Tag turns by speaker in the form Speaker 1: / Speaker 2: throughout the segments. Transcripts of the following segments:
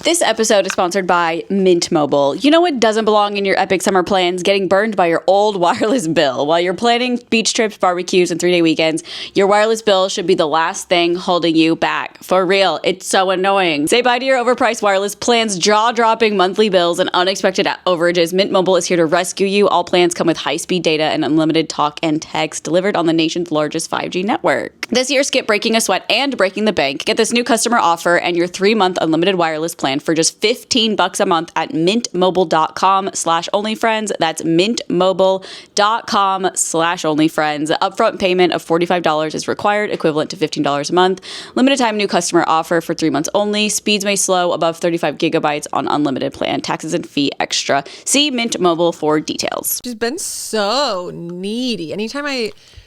Speaker 1: This episode is sponsored by Mint Mobile. You know what doesn't belong in your epic summer plans? Getting burned by your old wireless bill. While you're planning beach trips, barbecues, and 3-day weekends, your wireless bill should be the last thing holding you back. For real, it's so annoying. Say bye to your overpriced wireless plans, jaw-dropping monthly bills, and unexpected overages. Mint Mobile is here to rescue you. All plans come with high-speed data and unlimited talk and text delivered on the nation's largest 5G network. This year, skip breaking a sweat and breaking the bank. Get this new customer offer and your 3-month unlimited wireless plan for just $15 a month at mintmobile.com/onlyfriends. That's mintmobile.com/onlyfriends. Upfront payment of $45 is required, equivalent to $15 a month. Limited time new customer offer for 3 months only. Speeds may slow above 35 gigabytes on unlimited plan. Taxes and fee extra. See Mint Mobile for details.
Speaker 2: She's been so needy.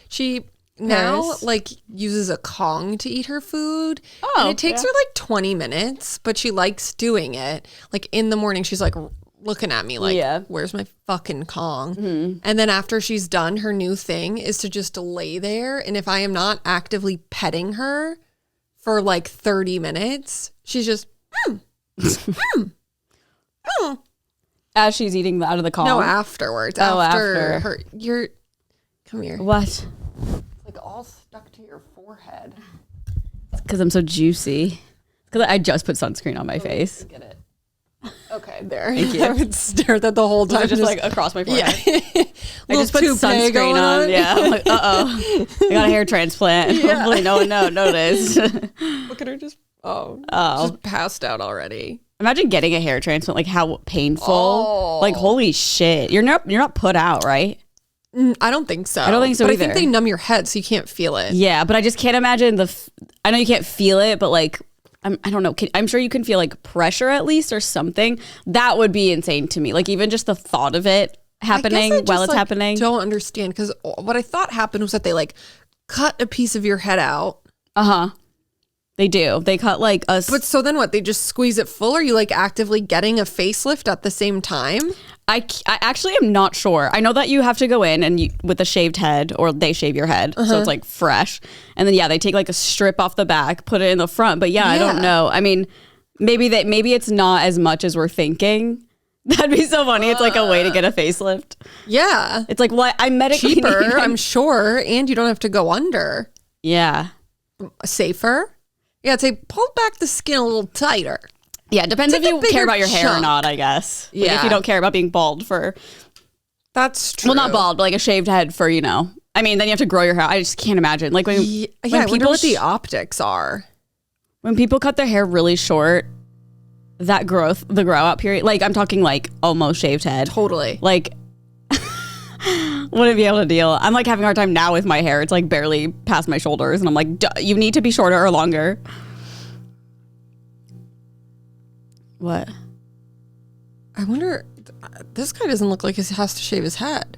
Speaker 2: She now like uses a Kong to eat her food. And it takes her like 20 minutes, but she likes doing it. Like in the morning, she's like looking at me like, where's my fucking Kong? Mm-hmm. And then after she's done, her new thing is to just lay there. And if I am not actively petting her for like 30 minutes, she's just,
Speaker 1: As she's eating out of the Kong?
Speaker 2: No, afterwards. After her, come here.
Speaker 1: What?
Speaker 2: Like all stuck to your forehead.
Speaker 1: Because I'm so juicy. Because I just put sunscreen on my face.
Speaker 2: Get it. Okay, there. Thank you. I would stare at that the whole time.
Speaker 1: Just like across my forehead.
Speaker 2: Yeah.
Speaker 1: I just put sunscreen on. Yeah. I'm like, I got a hair transplant. Yeah. Hopefully no one noticed.
Speaker 2: Look at her just, just passed out already.
Speaker 1: Imagine getting a hair transplant, like how painful. Like, holy shit. You're not put out, right?
Speaker 2: I don't think so.
Speaker 1: I don't think so either.
Speaker 2: I think they numb your head so you can't feel it.
Speaker 1: Yeah, but I just can't imagine I know you can't feel it, but like, I don't know. I'm sure you can feel like pressure at least or something. That would be insane to me. Like even just the thought of it happening while it's happening.
Speaker 2: I don't understand because what I thought happened was that they like cut a piece of your head out.
Speaker 1: They do. They cut like a...
Speaker 2: But so then what? They just squeeze it full? Are you like actively getting a facelift at the same time?
Speaker 1: I actually am not sure. I know that you have to go in and with a shaved head, or they shave your head. So it's like fresh. And then, they take like a strip off the back, put it in the front. But I don't know. I mean, maybe it's not as much as we're thinking. That'd be so funny. It's like a way to get a facelift.
Speaker 2: Yeah.
Speaker 1: It's like, well, I'm medically
Speaker 2: cheaper, I'm sure. And you don't have to go under.
Speaker 1: Yeah.
Speaker 2: Safer. Yeah, I'd say pull back the skin a little tighter.
Speaker 1: Yeah, it depends if you care about your hair or not, I guess. Like if you don't care about being bald for...
Speaker 2: That's true.
Speaker 1: Well, not bald, but like a shaved head for, I mean, then you have to grow your hair. I just can't imagine. Like when
Speaker 2: I wonder what the optics are. When
Speaker 1: people cut their hair really short, the grow out period, like I'm talking like almost shaved head.
Speaker 2: Totally.
Speaker 1: Like... wouldn't be able to deal. I'm like having a hard time now with my hair. It's like barely past my shoulders. And I'm like, you need to be shorter or longer. What?
Speaker 2: I wonder, this guy doesn't look like he has to shave his head.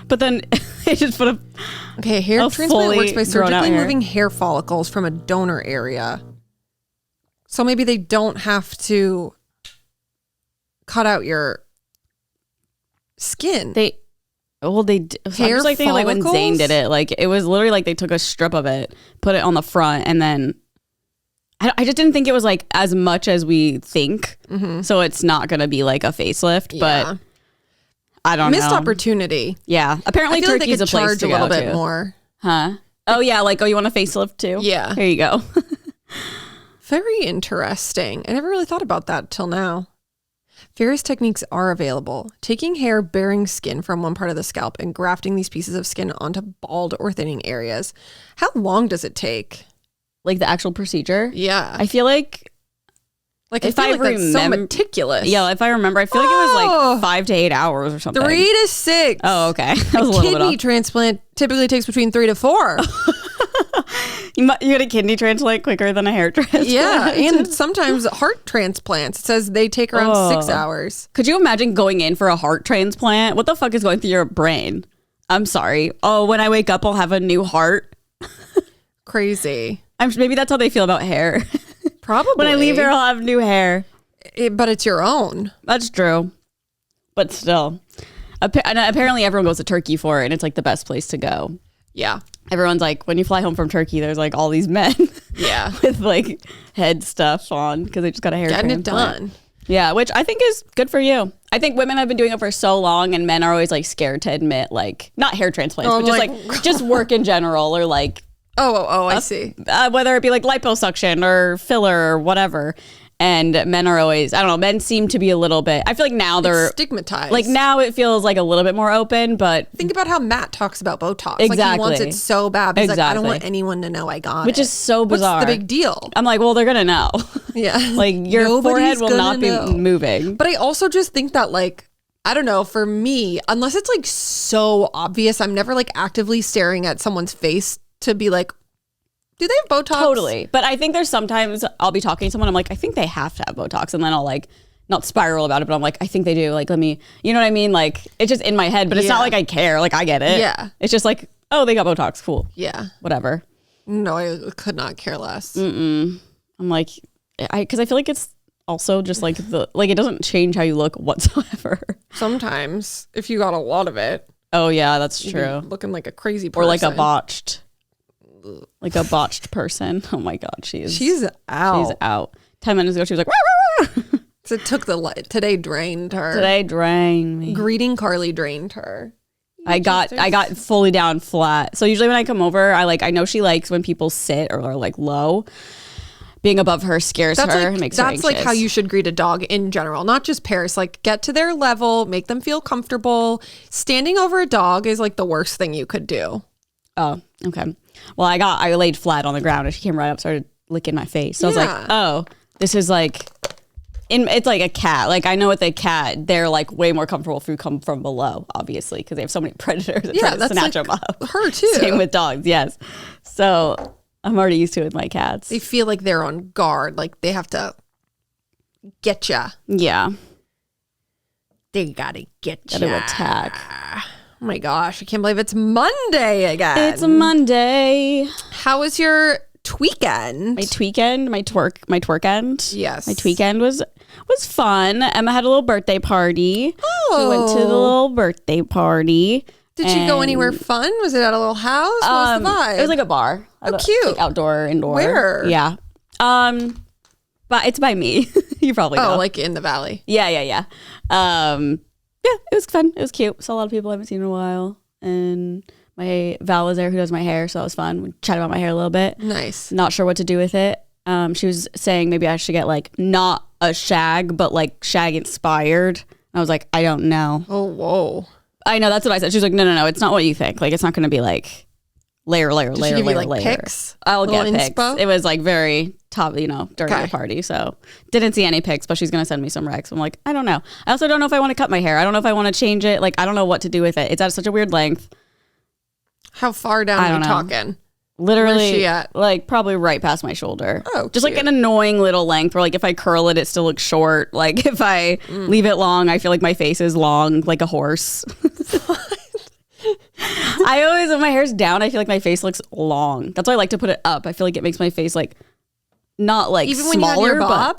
Speaker 1: But then they just put
Speaker 2: a hair transplant works by surgically moving hair follicles from a donor area. So maybe they don't have to cut out your skin.
Speaker 1: Hair follicles? Like when Zayn did it, like it was literally like they took a strip of it, put it on the front, and then I just didn't think it was like as much as we think. Mm-hmm. So it's not gonna be like a facelift, but I don't know.
Speaker 2: Missed opportunity.
Speaker 1: Yeah, apparently Turkey's a place to go to.
Speaker 2: A little bit more,
Speaker 1: huh? Oh yeah, like you want a facelift too?
Speaker 2: Yeah,
Speaker 1: here you go.
Speaker 2: Very interesting. I never really thought about that till now. Various techniques are available. Taking hair bearing skin from one part of the scalp and grafting these pieces of skin onto bald or thinning areas. How long does it take?
Speaker 1: Like the actual procedure?
Speaker 2: Yeah.
Speaker 1: I feel like
Speaker 2: if I remember, that's so meticulous.
Speaker 1: Yeah, if I remember, I feel like it was like 5 to 8 hours or something.
Speaker 2: 3 to 6.
Speaker 1: Oh, okay. That was
Speaker 2: a kidney transplant typically takes between 3 to 4.
Speaker 1: You get a kidney transplant quicker than a hair transplant.
Speaker 2: Yeah, and sometimes heart transplants. It says they take around 6 hours.
Speaker 1: Could you imagine going in for a heart transplant? What the fuck is going through your brain? I'm sorry. Oh, when I wake up, I'll have a new heart.
Speaker 2: Crazy.
Speaker 1: Maybe that's how they feel about hair.
Speaker 2: Probably.
Speaker 1: When I leave here, I'll have new hair.
Speaker 2: But it's your own.
Speaker 1: That's true. But still. Apparently everyone goes to Turkey for it, and it's like the best place to go.
Speaker 2: Yeah.
Speaker 1: everyone's like, when you fly home from Turkey, there's like all these men with like head stuff on because they just got a hair
Speaker 2: getting it
Speaker 1: transplant.
Speaker 2: done.
Speaker 1: Yeah, which I think is good for you. I think women have been doing it for so long, and men are always like scared to admit like not hair transplants, but just like just work in general, or like
Speaker 2: I see.
Speaker 1: Whether it be like liposuction or filler or whatever. And men are always, I don't know, men seem to be a little bit, I feel like now they're
Speaker 2: stigmatized.
Speaker 1: Like now it feels like a little bit more open, but
Speaker 2: think about how Matt talks about Botox.
Speaker 1: Exactly.
Speaker 2: Like he wants it so bad. He's like, I don't want anyone to know I got it.
Speaker 1: Which is so bizarre.
Speaker 2: What's the big deal?
Speaker 1: I'm like, well, they're going to know.
Speaker 2: Yeah.
Speaker 1: Like your
Speaker 2: Nobody's
Speaker 1: forehead will not be moving.
Speaker 2: But I also just think that like, I don't know, for me, unless it's like so obvious, I'm never like actively staring at someone's face to be like, do they have Botox?
Speaker 1: Totally. But I think there's sometimes I'll be talking to someone, I'm like, I think they have to have Botox. And then I'll like, not spiral about it, but I'm like, I think they do. Like, let me, you know what I mean? Like, it's just in my head, but it's not like I care. Like, I get it.
Speaker 2: Yeah.
Speaker 1: It's just like, oh, they got Botox. Cool.
Speaker 2: Yeah.
Speaker 1: Whatever.
Speaker 2: No, I could not care less.
Speaker 1: I'm like, because I feel like it's also just like it doesn't change how you look whatsoever.
Speaker 2: Sometimes, if you got a lot of it.
Speaker 1: Oh, yeah, that's true.
Speaker 2: Looking like a crazy person.
Speaker 1: Or like a botched person. Oh my God, she's
Speaker 2: out.
Speaker 1: She's out. 10 minutes ago, she was like, rah, rah, rah.
Speaker 2: So it took today drained her.
Speaker 1: Today drained me.
Speaker 2: Greeting Carly drained her.
Speaker 1: I got fully down flat. So usually when I come over, I know she likes when people sit or are like low. Being above her scares her and makes her anxious.
Speaker 2: That's like how you should greet a dog in general, not just Paris. Like get to their level, make them feel comfortable. Standing over a dog is like the worst thing you could do.
Speaker 1: Oh, okay. Well, I laid flat on the ground and she came right up, started licking my face. So I was like, oh, this is like, it's like a cat. Like I know with a cat, they're like way more comfortable if you come from below, obviously, because they have so many predators that try to snatch them up.
Speaker 2: Her too.
Speaker 1: Same with dogs, yes. So I'm already used to it with my cats.
Speaker 2: They feel like they're on guard. Like they have to get ya.
Speaker 1: Yeah.
Speaker 2: They gotta get ya.
Speaker 1: Gotta attack.
Speaker 2: Oh my gosh, I can't believe it's Monday again.
Speaker 1: It's a Monday.
Speaker 2: How was your tweekend?
Speaker 1: My twerk end.
Speaker 2: Yes.
Speaker 1: My tweekend was fun. Emma had a little birthday party.
Speaker 2: Oh.
Speaker 1: We went to the little birthday party.
Speaker 2: Did you go anywhere fun? Was it at a little house? What was the vibe?
Speaker 1: It was like a bar.
Speaker 2: Oh, cute.
Speaker 1: Like outdoor, indoor.
Speaker 2: Where?
Speaker 1: Yeah. But it's by me. You probably know.
Speaker 2: Oh, like in the valley.
Speaker 1: Yeah. Yeah, it was fun. It was cute. Saw a lot of people I haven't seen in a while. And my Val was there who does my hair, so that was fun. We chatted about my hair a little bit.
Speaker 2: Nice.
Speaker 1: Not sure what to do with it. She was saying maybe I should get like not a shag, but like shag inspired. I was like, I don't know.
Speaker 2: Oh, whoa.
Speaker 1: I know, that's what I said. She was like, no, it's not what you think. Like, it's not going to be like layer.
Speaker 2: Did she give you like pics?
Speaker 1: I'll get pics.
Speaker 2: Inspo?
Speaker 1: It was like very top, during the party. So didn't see any pics, but she's going to send me some recs. I'm like, I don't know. I also don't know if I want to cut my hair. I don't know if I want to change it. Like, I don't know what to do with it. It's at such a weird length.
Speaker 2: How far down are you talking?
Speaker 1: Literally,
Speaker 2: where's she at?
Speaker 1: Like probably right past my shoulder.
Speaker 2: Oh,
Speaker 1: just like an annoying little length where like if I curl it, it still looks short. Like if I leave it long, I feel like my face is long like a horse. I always, when my hair's down, I feel like my face looks long. That's why I like to put it up. I feel like it makes my face like not like
Speaker 2: even
Speaker 1: smaller,
Speaker 2: when you have your bob.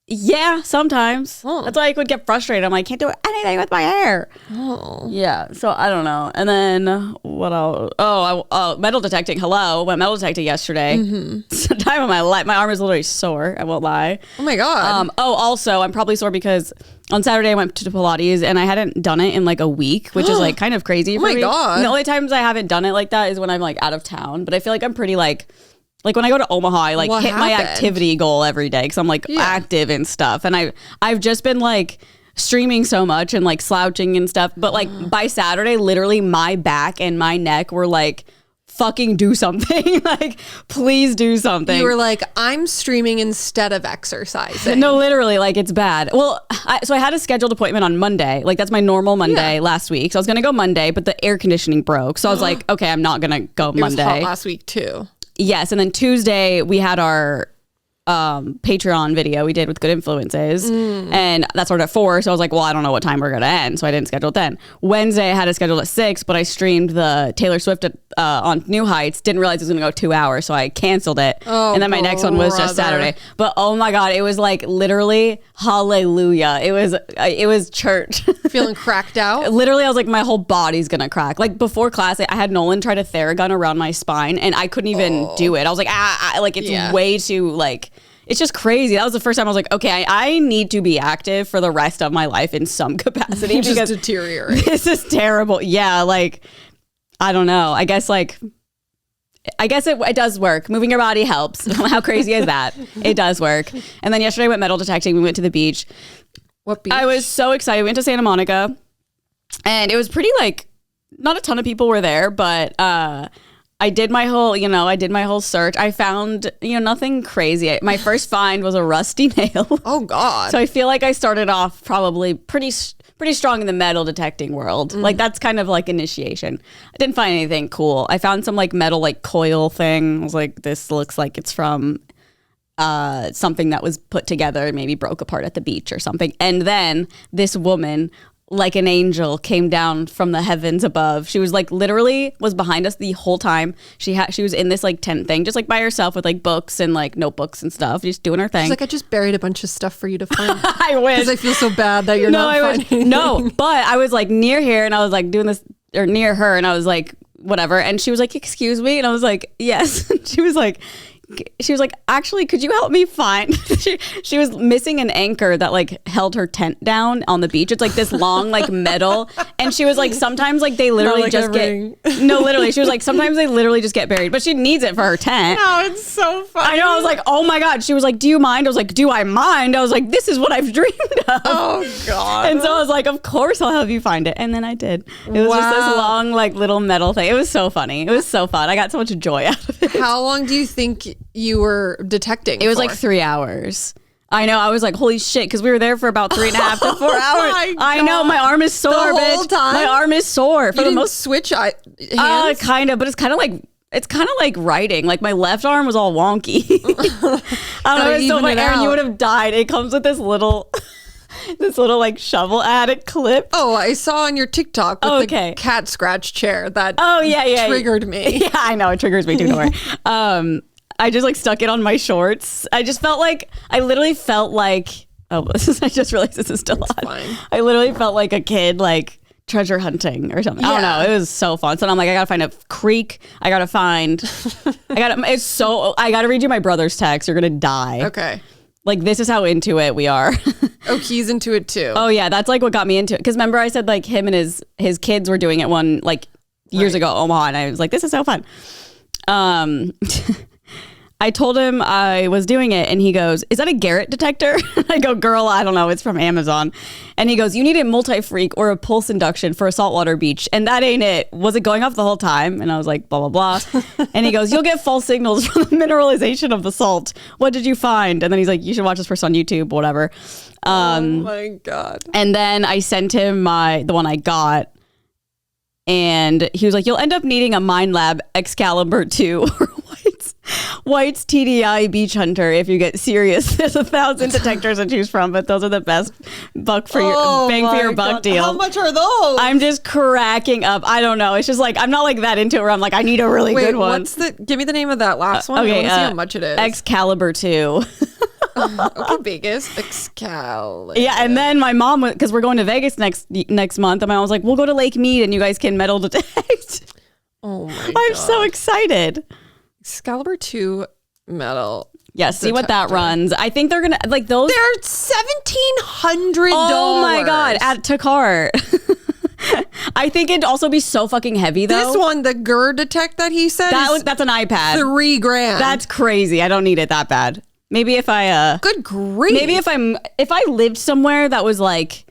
Speaker 1: Yeah, sometimes.
Speaker 2: Oh.
Speaker 1: That's why I would get frustrated. I'm like, can't do anything with my hair.
Speaker 2: Oh.
Speaker 1: Yeah, so I don't know. And then what else? Metal detecting. Hello. Went metal detecting yesterday. It's the time of my life. My arm is literally sore. I won't lie.
Speaker 2: Oh my God.
Speaker 1: Also, I'm probably sore because on Saturday I went to Pilates and I hadn't done it in like a week, which is like kind of crazy for me.
Speaker 2: Oh my God.
Speaker 1: And the only times I haven't done it like that is when I'm like out of town. But I feel like I'm pretty like when I go to Omaha, I like hit my activity goal every day because I'm like active and stuff. And I've just been like streaming so much and like slouching and stuff. But like by Saturday, literally my back and my neck were like, fucking do something. Like, please do something.
Speaker 2: You were like, I'm streaming instead of exercising.
Speaker 1: No, literally, like it's bad. Well, so I had a scheduled appointment on Monday. Like that's my normal Monday last week. So I was going to go Monday, but the air conditioning broke. So I was like, okay, I'm not going to go Monday.
Speaker 2: It was hot last week too.
Speaker 1: Yes, and then Tuesday we had our Patreon video we did with Good Influences, and that started at 4. So I was like, well, I don't know what time we're gonna end, so I didn't schedule it then. Wednesday I had it scheduled at 6, but I streamed the Taylor Swift on New Heights. Didn't realize it was gonna go 2 hours, so I canceled it. And then my next one was just Saturday. But oh my god, it was like literally hallelujah. It was church.
Speaker 2: Feeling cracked out.
Speaker 1: Literally, I was like, my whole body's gonna crack. Like before class, I had Nolan try to Theragun around my spine, and I couldn't even do it. I was like, like it's way too like. It's just crazy. That was the first time I was like, okay, I need to be active for the rest of my life in some capacity because
Speaker 2: deteriorate.
Speaker 1: This is terrible. Yeah, like I don't know. I guess it does work. Moving your body helps. How crazy is that? It does work. And then yesterday I went metal detecting. We went to the beach.
Speaker 2: What beach?
Speaker 1: I was so excited. We went to Santa Monica, and it was pretty like not a ton of people were there, but I did my whole search. I found, nothing crazy. My first find was a rusty nail.
Speaker 2: Oh God.
Speaker 1: So I feel like I started off probably pretty strong in the metal detecting world. Like that's kind of like initiation. I didn't find anything cool. I found some like metal like coil thing. I was like, this looks like it's from something that was put together and maybe broke apart at the beach or something. And then this woman, like an angel, came down from the heavens above. She was like literally was behind us the whole time. She was in this like tent thing, just like by herself with like books and like notebooks and stuff, just doing her thing.
Speaker 2: She's like, I just buried a bunch of stuff for you to find.
Speaker 1: I wish.
Speaker 2: Because I feel so bad that you're not finding.
Speaker 1: No, but I was like near here and I was like doing this, or near her, and I was like whatever, and she was like, excuse me, and I was like, yes. She was like, actually, could you help me find? she was missing an anchor that like held her tent down on the beach. It's like this long like metal, and she was like, sometimes like they literally
Speaker 2: like
Speaker 1: just literally. She was like, sometimes they literally just get buried, but she needs it for her tent.
Speaker 2: No, it's so funny.
Speaker 1: I know. I was like, oh my god. She was like, do you mind? I was like, do I mind? I was like, this is what I've dreamed of.
Speaker 2: Oh god.
Speaker 1: And so I was like, of course I'll help you find it, and then I did. It was just this long like little metal thing. It was so funny. It was so fun. I got so much joy out of it.
Speaker 2: How long do you think you were detecting?
Speaker 1: It was like 3 hours. I know. I was like, holy shit, because we were there for about 3.5 to 4 hours. I know. My arm is sore,
Speaker 2: the whole time?
Speaker 1: My arm is sore. For
Speaker 2: you
Speaker 1: the
Speaker 2: didn't
Speaker 1: most
Speaker 2: switch hands?
Speaker 1: kind of, but it's kind of like writing. Like my left arm was all wonky. I don't know. It's so funny. Erin, you would have died. It comes with this little like shovel added clip.
Speaker 2: Oh, I saw on your TikTok with the cat scratch chair that triggered me.
Speaker 1: Yeah, I know. It triggers me too. Don't worry. I just like stuck it on my shorts. I literally felt like, I just realized this is still on.
Speaker 2: Fine.
Speaker 1: I literally felt like a kid, like treasure hunting or something. Yeah. I don't know. It was so fun. So I'm like, I gotta find a creek. I gotta read you my brother's text. You're gonna die.
Speaker 2: Okay.
Speaker 1: Like, this is how into it we are.
Speaker 2: Oh, he's into it too.
Speaker 1: Oh yeah. That's like what got me into it. Cause remember I said like him and his kids were doing it years ago, Omaha. And I was like, this is so fun. I told him I was doing it, and he goes, is that a Garrett detector? I go, girl, I don't know. It's from Amazon. And he goes, you need a multi-freak or a pulse induction for a saltwater beach. And that ain't it. Was it going off the whole time? And I was like, blah, blah, blah. And he goes, you'll get false signals from the mineralization of the salt. What did you find? And then he's like, you should watch this first on YouTube, whatever.
Speaker 2: Oh my God.
Speaker 1: And then I sent him the one I got. And he was like, you'll end up needing a Mind Lab Excalibur 2 or White's TDI Beach Hunter if you get serious. There's 1,000 detectors to choose from, but those are the best bang for your buck deal.
Speaker 2: How much are those?
Speaker 1: I'm just cracking up. I don't know. It's just like, I'm not like that into it where I'm like, I need a really good one.
Speaker 2: Give me the name of that last one.
Speaker 1: Okay,
Speaker 2: I want to see how much it is.
Speaker 1: Excalibur 2.
Speaker 2: Okay, Vegas. Excalibur.
Speaker 1: Yeah, and then my mom, because we're going to Vegas next month, and my mom was like, we'll go to Lake Mead and you guys can metal detect.
Speaker 2: Oh my God.
Speaker 1: I'm so excited.
Speaker 2: Excalibur 2 metal.
Speaker 1: Yeah, see what that runs. I think they're gonna like those.
Speaker 2: They're $1,700.
Speaker 1: Oh my God, at Takar. I think it'd also be so fucking heavy though.
Speaker 2: This one, the GER detect that he said,
Speaker 1: that's an iPad.
Speaker 2: $3,000.
Speaker 1: That's crazy. I don't need it that bad. Maybe if I
Speaker 2: good grief.
Speaker 1: Maybe if I lived somewhere that was like,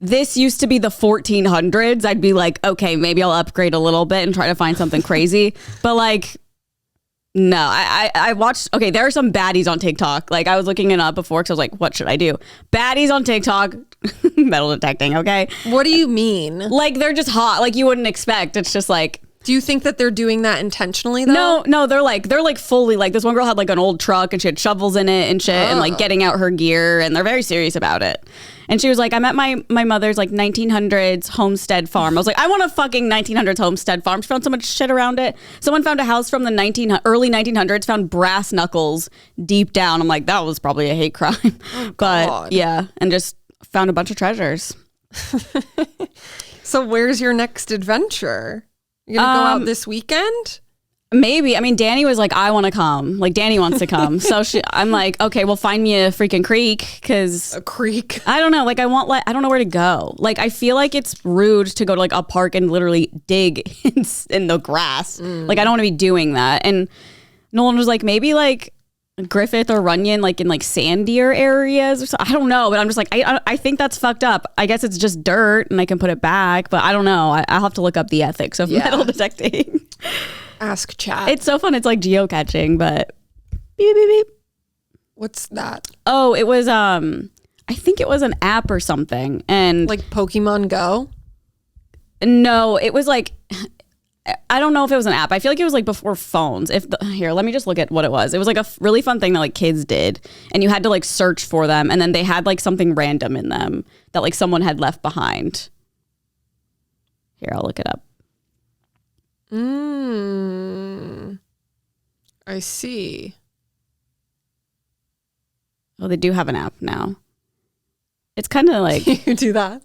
Speaker 1: this used to be the 1400s, I'd be like, okay, maybe I'll upgrade a little bit and try to find something crazy. But like, no, I watched, okay, there are some baddies on TikTok. Like I was looking it up before because I was like, what should I do? Baddies on TikTok, metal detecting, okay?
Speaker 2: What do you mean?
Speaker 1: Like they're just hot, like you wouldn't expect. It's just like,
Speaker 2: Do you think that they're doing that intentionally though?
Speaker 1: No, they're like fully like, this one girl had like an old truck and she had shovels in it and shit and like getting out her gear, and they're very serious about it. And she was like, I'm at my mother's like 1900s homestead farm. I was like, I want a fucking 1900s homestead farm. She found so much shit around it. Someone found a house from the early 1900s, found brass knuckles deep down. I'm like, that was probably a hate crime. But
Speaker 2: God.
Speaker 1: yeah, and just found a bunch of treasures.
Speaker 2: So where's your next adventure? You gonna go out this weekend?
Speaker 1: Maybe. I mean, Danny was like, I want to come. Like, Danny wants to come. So I'm like, okay, well, find me a freaking creek, because
Speaker 2: A creek?
Speaker 1: I don't know. Like, I don't know where to go. Like, I feel like it's rude to go to like a park and literally dig in the grass. Like, I don't want to be doing that. And Nolan was like, maybe like Griffith or Runyon, like in like sandier areas or something. I don't know, but I'm just like, I think that's fucked up. I guess it's just dirt and I can put it back, but I don't know. I'll have to look up the ethics of metal detecting.
Speaker 2: Ask chat.
Speaker 1: It's so fun. It's like geocaching, but beep, beep, beep.
Speaker 2: What's that?
Speaker 1: Oh, it was, I think it was an app or something. And
Speaker 2: Like Pokemon Go?
Speaker 1: no, it was like, I don't know if it was an app. I feel like it was like before phones. Here, let me just look at what it was. It was like a really fun thing that like kids did, and you had to like search for them, and then they had like something random in them that like someone had left behind. Here, I'll look it up.
Speaker 2: I see.
Speaker 1: Oh, they do have an app now. It's kind of like
Speaker 2: You do that?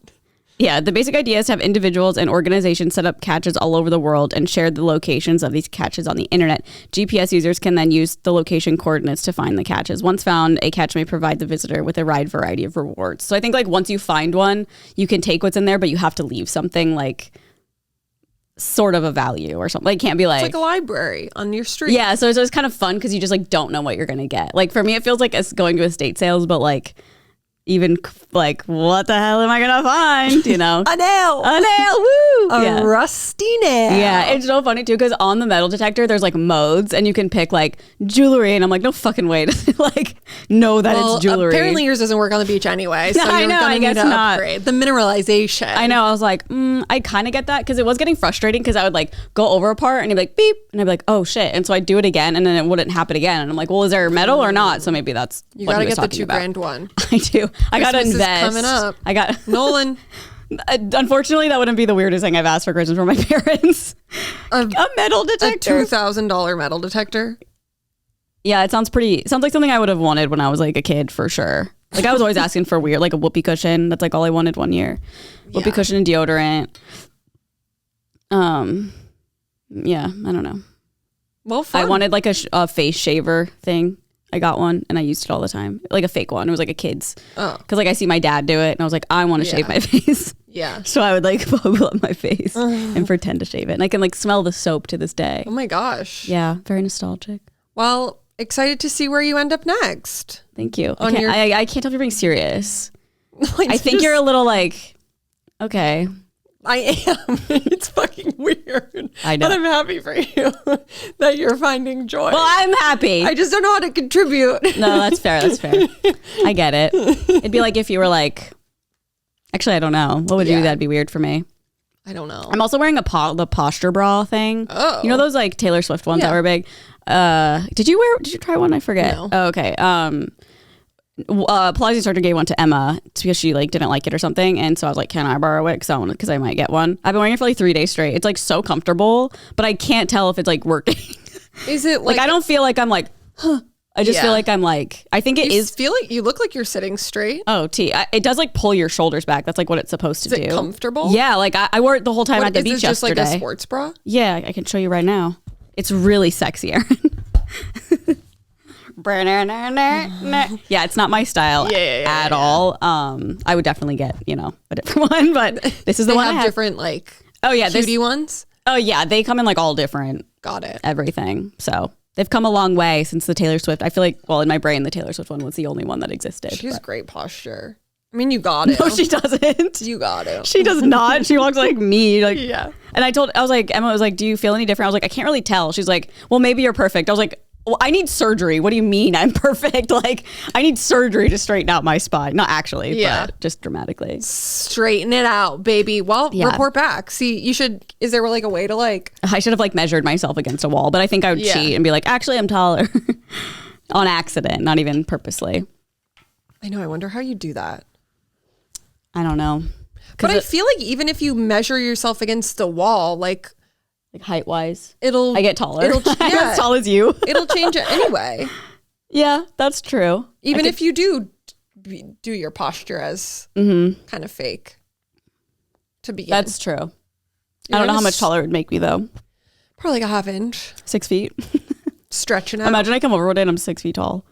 Speaker 1: yeah, the basic idea is to have individuals and organizations set up caches all over the world and share the locations of these caches on the internet. GPS users can then use the location coordinates to find the caches. Once found, a cache may provide the visitor with a wide variety of rewards. So I think like once you find one, you can take what's in there, but you have to leave something like sort of a value or something. Like, it can't be like,
Speaker 2: It's like a library on your street.
Speaker 1: yeah, so it's kind of fun because you just like don't know what you're gonna get. Like for me, it feels like it's going to estate sales, but like even like, what the hell am I gonna find? You know,
Speaker 2: A nail.
Speaker 1: woo,
Speaker 2: A rusty nail.
Speaker 1: yeah, it's so funny too because on the metal detector there's like modes and you can pick like jewelry, and I'm like, no fucking way to like know that it's jewelry.
Speaker 2: Apparently yours doesn't work on the beach anyway, so
Speaker 1: I
Speaker 2: you're
Speaker 1: know,
Speaker 2: gonna
Speaker 1: I
Speaker 2: need
Speaker 1: guess
Speaker 2: to
Speaker 1: not.
Speaker 2: upgrade. The mineralization.
Speaker 1: I know. I was like, I kind of get that because it was getting frustrating because I would like go over a part and it'd be like beep, and I'd be like, oh shit, and so I'd do it again, and then it wouldn't happen again, and I'm like, well, is there metal or not? So maybe that's
Speaker 2: You
Speaker 1: what
Speaker 2: gotta
Speaker 1: he was
Speaker 2: get the
Speaker 1: talking
Speaker 2: $2,000
Speaker 1: about.
Speaker 2: one.
Speaker 1: I do. I gotta
Speaker 2: Christmas is
Speaker 1: invest.
Speaker 2: coming up.
Speaker 1: I got
Speaker 2: Nolan.
Speaker 1: Unfortunately, that wouldn't be the weirdest thing I've asked for Christmas from my parents. A metal
Speaker 2: A
Speaker 1: detector.
Speaker 2: $2,000 metal detector.
Speaker 1: Yeah, it sounds like something I would have wanted when I was like a kid for sure. Like I was always asking for weird, like a whoopee cushion. That's like all I wanted one year. Whoopee cushion and deodorant. Yeah, I don't know.
Speaker 2: Well, fun.
Speaker 1: I wanted like a face shaver thing. I got one and I used it all the time. Like a fake one. It was like a kid's.
Speaker 2: Oh.
Speaker 1: Because like I see my dad do it and I was like, I want to shave my face.
Speaker 2: Yeah.
Speaker 1: So I would like bubble up my face and pretend to shave it. And I can like smell the soap to this day.
Speaker 2: Oh my gosh.
Speaker 1: Yeah, very nostalgic.
Speaker 2: Well, excited to see where you end up next.
Speaker 1: Thank you. I can't tell if you're being serious.
Speaker 2: Like,
Speaker 1: I think you're a little like, okay.
Speaker 2: I am. It's fucking weird.
Speaker 1: I know.
Speaker 2: But I'm happy for you that you're finding joy.
Speaker 1: Well, I'm happy.
Speaker 2: I just don't know how to contribute.
Speaker 1: No, that's fair. That's fair. I get it. It'd be like if you were like, actually, I don't know. What would you do? That'd be weird for me.
Speaker 2: I don't know.
Speaker 1: I'm also wearing the posture bra thing.
Speaker 2: Oh.
Speaker 1: You know those like Taylor Swift ones that were big? Did you try one? I forget.
Speaker 2: No.
Speaker 1: Oh, okay. Pilates instructor gave one to Emma because she like didn't like it or something, and so I was like, can I borrow it because I might get one. I've been wearing it for like 3 days straight. It's like so comfortable, but I can't tell if it's like working.
Speaker 2: Is it
Speaker 1: like I don't feel like I'm like, huh. I just feel like I'm like, I think it is.
Speaker 2: Feel like you look like you're sitting straight.
Speaker 1: Oh, it does like pull your shoulders back. That's like what it's supposed to do.
Speaker 2: Is it comfortable?
Speaker 1: Yeah, like I wore it the whole time at the beach
Speaker 2: just
Speaker 1: yesterday.
Speaker 2: Like a sports bra?
Speaker 1: Yeah, I can show you right now. It's really sexy, Erin. Yeah, it's not my style at all. I would definitely get, a different one, but this is the one I have.
Speaker 2: Different like cutie ones?
Speaker 1: Oh yeah, they come in like all different.
Speaker 2: Got it.
Speaker 1: Everything. So they've come a long way since the Taylor Swift. I feel like, well, in my brain, the Taylor Swift one was the only one that existed.
Speaker 2: She has great posture. I mean, you got it.
Speaker 1: No, she doesn't.
Speaker 2: You got it.
Speaker 1: She does not. She walks like me. Like,
Speaker 2: yeah.
Speaker 1: And I was like, Emma was like, do you feel any different? I was like, I can't really tell. She's like, well, maybe you're perfect. I was like, well, I need surgery. What do you mean I'm perfect? Like, I need surgery to straighten out my spine. Not actually, but just dramatically.
Speaker 2: Straighten it out, baby. Well, report back. See, you should, is there like a way to like...
Speaker 1: I should have like measured myself against a wall, but I think I would cheat and be like, actually, I'm taller. On accident, not even purposely.
Speaker 2: I know. I wonder how you do that.
Speaker 1: I don't know.
Speaker 2: But I feel like even if you measure yourself against the wall, like
Speaker 1: height wise,
Speaker 2: I
Speaker 1: get taller. I'm as tall as you.
Speaker 2: It'll change it anyway.
Speaker 1: Yeah, that's true.
Speaker 2: Even if you do your posture as kind of fake to begin.
Speaker 1: That's true. I don't know how much taller it would make me though.
Speaker 2: Probably like a half inch.
Speaker 1: 6 feet.
Speaker 2: Stretching out.
Speaker 1: Imagine I come over one day and I'm 6 feet tall.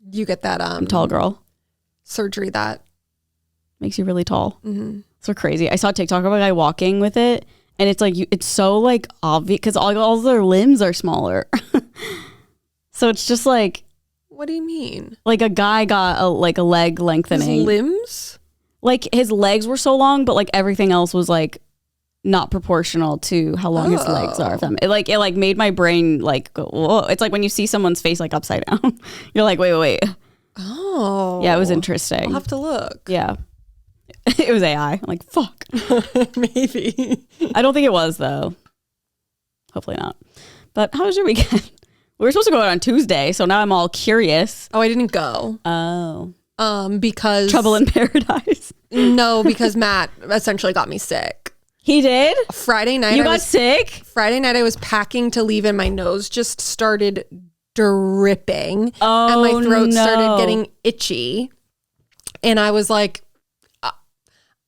Speaker 2: You get that
Speaker 1: I'm a tall girl.
Speaker 2: Surgery that
Speaker 1: makes you really tall. So crazy. I saw a TikTok of a guy walking with it, and it's like it's so like obvious because all their limbs are smaller. So it's just like,
Speaker 2: what do you mean?
Speaker 1: Like a guy got a leg lengthening.
Speaker 2: His limbs?
Speaker 1: Like his legs were so long, but like everything else was like not proportional to how long his legs are. It made my brain like go, whoa. It's like when you see someone's face like upside down. You're like, wait.
Speaker 2: Oh.
Speaker 1: Yeah, it was interesting.
Speaker 2: I'll have to look.
Speaker 1: Yeah. It was AI. I'm like, fuck.
Speaker 2: Maybe.
Speaker 1: I don't think it was though. Hopefully not. But how was your weekend? We were supposed to go out on Tuesday, so now I'm all curious.
Speaker 2: Oh, I didn't go.
Speaker 1: Oh.
Speaker 2: Because
Speaker 1: Trouble in Paradise.
Speaker 2: No, because Matt essentially got me sick.
Speaker 1: He did?
Speaker 2: Friday night.
Speaker 1: You got sick?
Speaker 2: Friday night I was packing to leave and my nose just started dripping.
Speaker 1: Oh,
Speaker 2: and my throat started getting itchy. And I was like,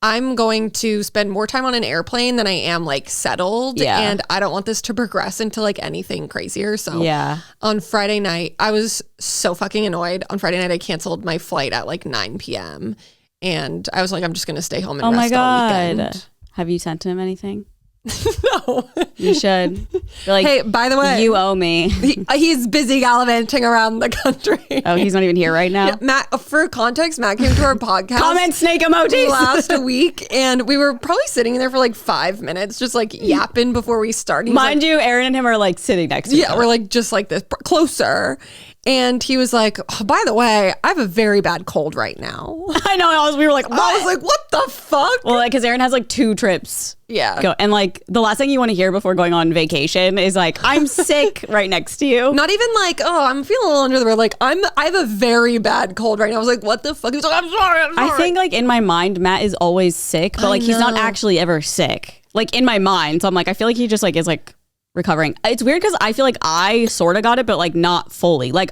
Speaker 2: I'm going to spend more time on an airplane than I am like settled.
Speaker 1: Yeah.
Speaker 2: And I don't want this to progress into like anything crazier. So
Speaker 1: yeah.
Speaker 2: On Friday night, I was so fucking annoyed. On Friday night, I canceled my flight at like 9 p.m. And I was like, I'm just going to stay home and rest all weekend.
Speaker 1: Have you sent him anything?
Speaker 2: No.
Speaker 1: You should. You're like,
Speaker 2: hey, by the way,
Speaker 1: you owe me.
Speaker 2: He's busy gallivanting around the country.
Speaker 1: Oh, he's not even here right now?
Speaker 2: Yeah, Matt, for context, Matt came to our podcast.
Speaker 1: Comment snake emojis.
Speaker 2: Last week, and we were probably sitting there for like 5 minutes, just like yapping before we started.
Speaker 1: Mind you, Erin and him are like sitting next to each other.
Speaker 2: Yeah, we're like just like this, closer. And he was like, oh, by the way, I have a very bad cold right now.
Speaker 1: I know. We were like, what?
Speaker 2: I was like, what the fuck?
Speaker 1: Well, because Erin has like 2 trips.
Speaker 2: Yeah.
Speaker 1: And like the last thing you want to hear before going on vacation is like, I'm sick right next to you.
Speaker 2: Not even like, oh, I'm feeling a little under the weather. Like, I have a very bad cold right now. I was like, what the fuck? He was like, I'm sorry.
Speaker 1: I think like in my mind, Matt is always sick, but like he's not actually ever sick. Like in my mind. So I'm like, I feel like he just like is like recovering. It's weird because I feel like I sort of got it, but like not fully. Like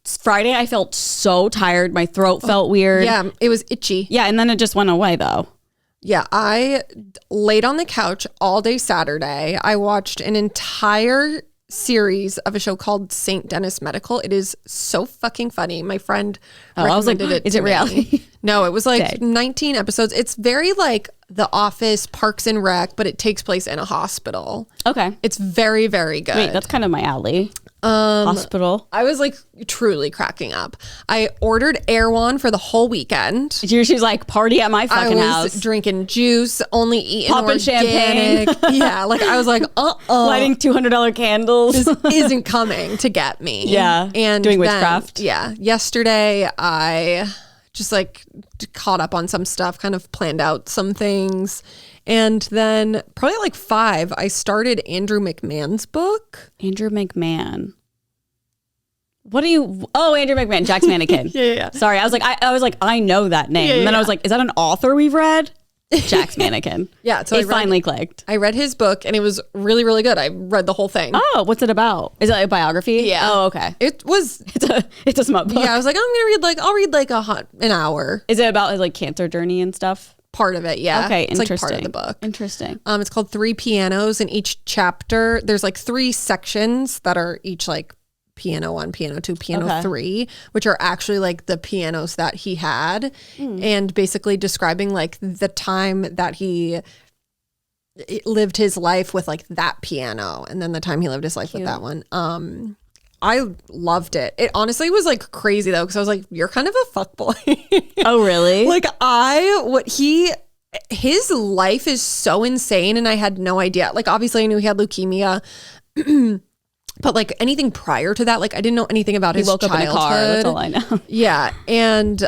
Speaker 1: Friday, I felt so tired. My throat felt weird.
Speaker 2: Yeah, it was itchy.
Speaker 1: Yeah, and then it just went away though.
Speaker 2: Yeah, I laid on the couch all day Saturday. I watched an entire series of a show called St. Dennis Medical. It is so fucking funny. My friend recommended it.
Speaker 1: Is it reality?
Speaker 2: No, it was like 19 episodes. It's very like The Office, Parks and Rec, but it takes place in a hospital.
Speaker 1: Okay.
Speaker 2: It's very, very good.
Speaker 1: Wait, that's kind of my alley. Hospital.
Speaker 2: I was like truly cracking up. I ordered Erewhon for the whole weekend.
Speaker 1: She was like, party at my fucking house.
Speaker 2: I was drinking juice, only eating
Speaker 1: popping
Speaker 2: organic.
Speaker 1: champagne.
Speaker 2: Yeah, like I was like,
Speaker 1: lighting $200 candles.
Speaker 2: This isn't coming to get me.
Speaker 1: Yeah,
Speaker 2: and
Speaker 1: doing witchcraft.
Speaker 2: Yeah, yesterday I just like caught up on some stuff, kind of planned out some things. And then probably like 5, I started Andrew McMahon's book.
Speaker 1: Andrew McMahon. What are you? Oh, Andrew McMahon, Jack's Mannequin.
Speaker 2: Yeah.
Speaker 1: Sorry, I was like, I know that name. And then I was like, is that an author we've read? Jack's Mannequin.
Speaker 2: Yeah, so
Speaker 1: it finally clicked.
Speaker 2: I read his book and it was really, really good. I read the whole thing.
Speaker 1: Oh, what's it about? Is it a biography?
Speaker 2: Yeah.
Speaker 1: Oh, okay. It's a smut book.
Speaker 2: Yeah, I was like, I'll read like an hour.
Speaker 1: Is it about his like cancer journey and stuff?
Speaker 2: Part of it, yeah.
Speaker 1: Okay,
Speaker 2: it's
Speaker 1: interesting.
Speaker 2: like part of the book.
Speaker 1: Interesting.
Speaker 2: It's called 3 Pianos, and each chapter there's like 3 sections that are each like piano 1, piano 2, piano 3, which are actually like the pianos that he had, and basically describing like the time that he lived his life with like that piano, and then the time he lived his life with that one. I loved it. It honestly was like crazy though, because I was like, you're kind of a fuckboy.
Speaker 1: Oh, really?
Speaker 2: Like his life is so insane, and I had no idea. Like obviously I knew he had leukemia, But like anything prior to that, like I didn't know anything about his
Speaker 1: woke
Speaker 2: childhood.
Speaker 1: up in a car. That's all I know.
Speaker 2: Yeah. And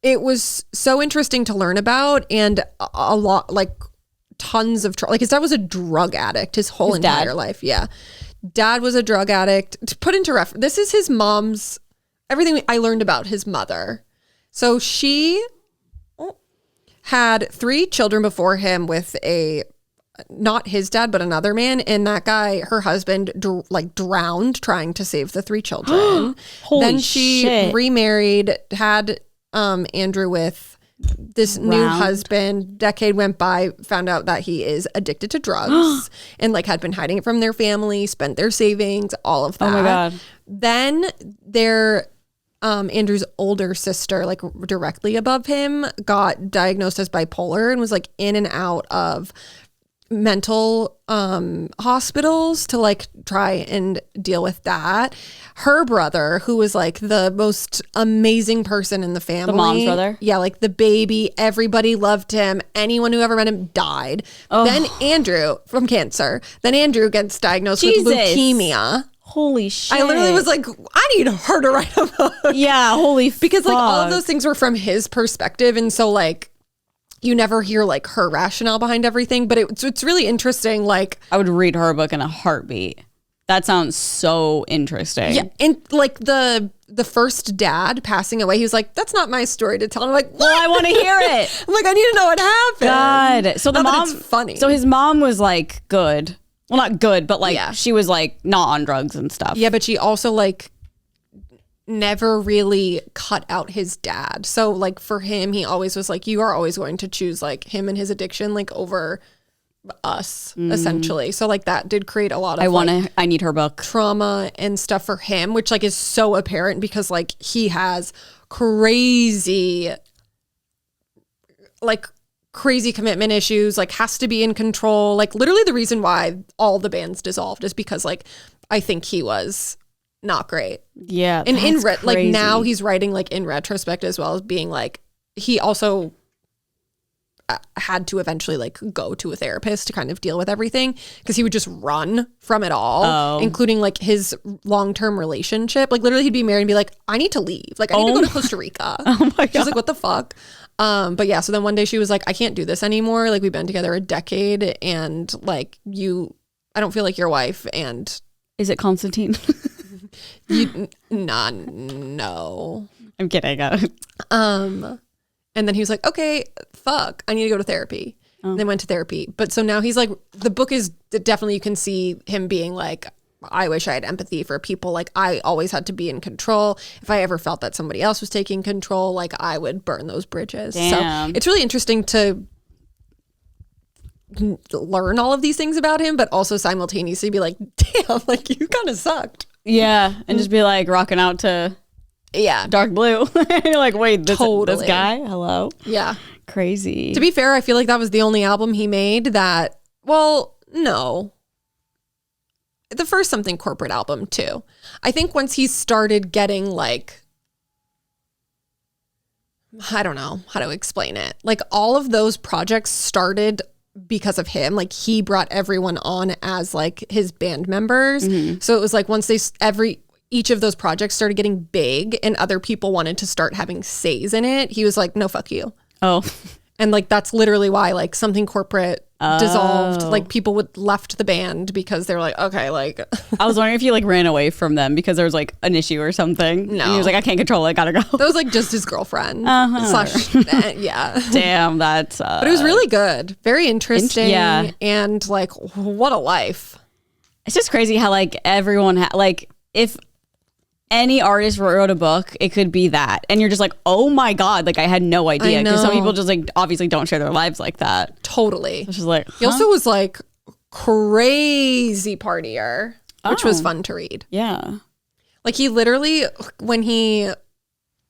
Speaker 2: it was so interesting to learn about, and a lot, like tons of like his dad was a drug addict his whole entire life. Yeah. Dad was a drug addict. To put into reference, this is his mom's, everything I learned about his mother. So she had 3 children before him with not his dad, but another man. And that guy, her husband, drowned trying to save the 3 children. Then she remarried, had Andrew with this new husband. Decade went by, found out that he is addicted to drugs and like had been hiding it from their family, spent their savings, all of that.
Speaker 1: Oh my God.
Speaker 2: Then their Andrew's older sister, like directly above him, got diagnosed as bipolar and was like in and out of mental hospitals to like try and deal with that. Her brother, who was like the most amazing person in the family,
Speaker 1: the mom's brother,
Speaker 2: yeah, like the baby, everybody loved him, anyone who ever met him died. Then Andrew from cancer, then Andrew gets diagnosed with leukemia.
Speaker 1: Holy shit.
Speaker 2: I literally was like, I need her to write a book.
Speaker 1: Yeah, holy fuck.
Speaker 2: Because like all of those things were from his perspective, and so like you never hear like her rationale behind everything, but it's really interesting. Like
Speaker 1: I would read her book in a heartbeat. That sounds so interesting.
Speaker 2: Yeah, and like the first dad passing away, he was like, "That's not my story to tell." And I'm like,
Speaker 1: "Well, I want to hear it."
Speaker 2: I'm like, "I need to know what happened."
Speaker 1: God, so the mom,
Speaker 2: funny.
Speaker 1: So his mom was like good. Well, not good, but like she was like not on drugs and stuff.
Speaker 2: Yeah, but she also like never really cut out his dad. So like for him, he always was like, you are always going to choose like him and his addiction like over us essentially. So like that did create a lot of
Speaker 1: I need her book
Speaker 2: trauma and stuff for him, which like is so apparent because like he has crazy commitment issues, like has to be in control. Like literally the reason why all the bands dissolved is because like I think he was not great.
Speaker 1: Yeah.
Speaker 2: And like now he's writing like in retrospect as well as being like he also had to eventually like go to a therapist to kind of deal with everything because he would just run from it all, including like his long-term relationship. Like literally he'd be married and be like, I need to leave. Like I need to go to Costa Rica. Oh my God. She's like, what the fuck? But yeah, so then one day she was like, I can't do this anymore. Like we've been together a decade and like I don't feel like your wife. And
Speaker 1: is it Constantine?
Speaker 2: No.
Speaker 1: I'm kidding.
Speaker 2: And then he was like, okay, fuck, I need to go to therapy. And then went to therapy. But so now he's like, the book is definitely, you can see him being like, I wish I had empathy for people. Like I always had to be in control. If I ever felt that somebody else was taking control, like I would burn those bridges.
Speaker 1: Damn.
Speaker 2: So it's really interesting to learn all of these things about him, but also simultaneously be like, damn, like you kind of sucked.
Speaker 1: Yeah. And just be like rocking out to Dark Blue. You're like, wait, this guy? Hello?
Speaker 2: Yeah.
Speaker 1: Crazy.
Speaker 2: To be fair, I feel like that was the only album he made that, well, no. The first Something Corporate album too. I think once he started getting like, I don't know how to explain it. Like all of those projects started because of him. Like he brought everyone on as like his band members. Mm-hmm. So it was like once each of those projects started getting big and other people wanted to start having says in it, he was like, no, fuck you.
Speaker 1: Oh.
Speaker 2: And like that's literally why like Something Corporate dissolved. Like people left the band because they were like, okay, like
Speaker 1: I was wondering if he like ran away from them because there was like an issue or something. No. And he was like, I can't control it, gotta go.
Speaker 2: That was like just his girlfriend. Yeah.
Speaker 1: Damn, that's
Speaker 2: but it was really good. Very interesting. Yeah. And like what a life.
Speaker 1: It's just crazy how like everyone like if any artist wrote a book, it could be that. And you're just like, oh my God, like I had no idea. Because some people just like obviously don't share their lives like that.
Speaker 2: Totally.
Speaker 1: It's just like,
Speaker 2: He also was like crazy partier, which was fun to read.
Speaker 1: Yeah.
Speaker 2: Like he literally, when he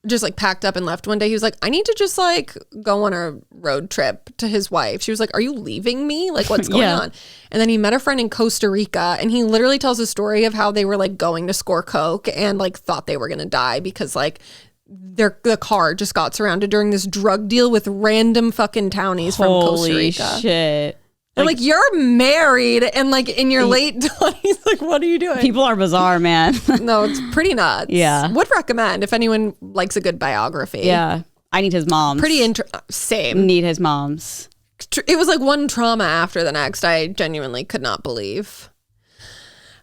Speaker 2: just like packed up and left one day, he was like, I need to just like go on a road trip to his wife. She was like, are you leaving me? Like what's going on? And then he met a friend in Costa Rica and he literally tells a story of how they were like going to score coke and like thought they were going to die because like the car just got surrounded during this drug deal with random fucking townies from Costa Rica.
Speaker 1: Holy shit.
Speaker 2: And like you're married and like in your late 20s, like what are you doing?
Speaker 1: People are bizarre, man.
Speaker 2: No, it's pretty nuts.
Speaker 1: Yeah.
Speaker 2: Would recommend if anyone likes a good biography.
Speaker 1: Yeah. I need his mom's.
Speaker 2: Same.
Speaker 1: Need his mom's.
Speaker 2: It was like one trauma after the next. I genuinely could not believe.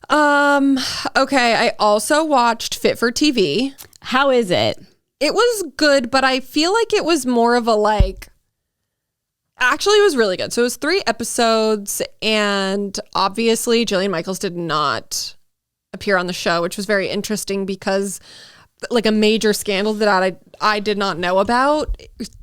Speaker 2: Okay. I also watched Fit for TV.
Speaker 1: How is it?
Speaker 2: It was good, but I feel like it was more of a like, actually it was really good. So it was 3 episodes and obviously Jillian Michaels did not appear on the show, which was very interesting because like a major scandal that I did not know about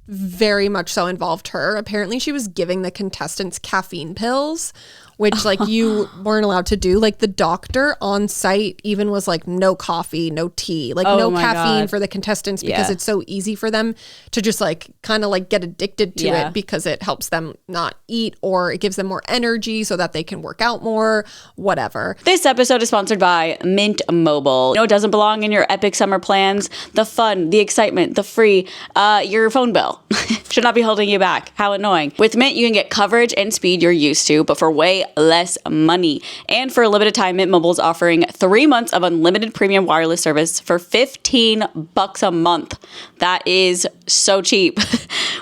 Speaker 2: very much so involved her. Apparently she was giving the contestants caffeine pills, which like you weren't allowed to do. Like the doctor on site even was like no coffee, no tea, like no caffeine for the contestants because it's so easy for them to just like kind of like get addicted to it because it helps them not eat or it gives them more energy so that they can work out more, whatever.
Speaker 1: This episode is sponsored by Mint Mobile. You know, it doesn't belong in your epic summer plans. The fun, the excitement, the free, your phone bill should not be holding you back. How annoying. With Mint, you can get coverage and speed you're used to, but for way less money. And for a limited time, Mint Mobile is offering 3 months of unlimited premium wireless service for $15 a month. That is so cheap.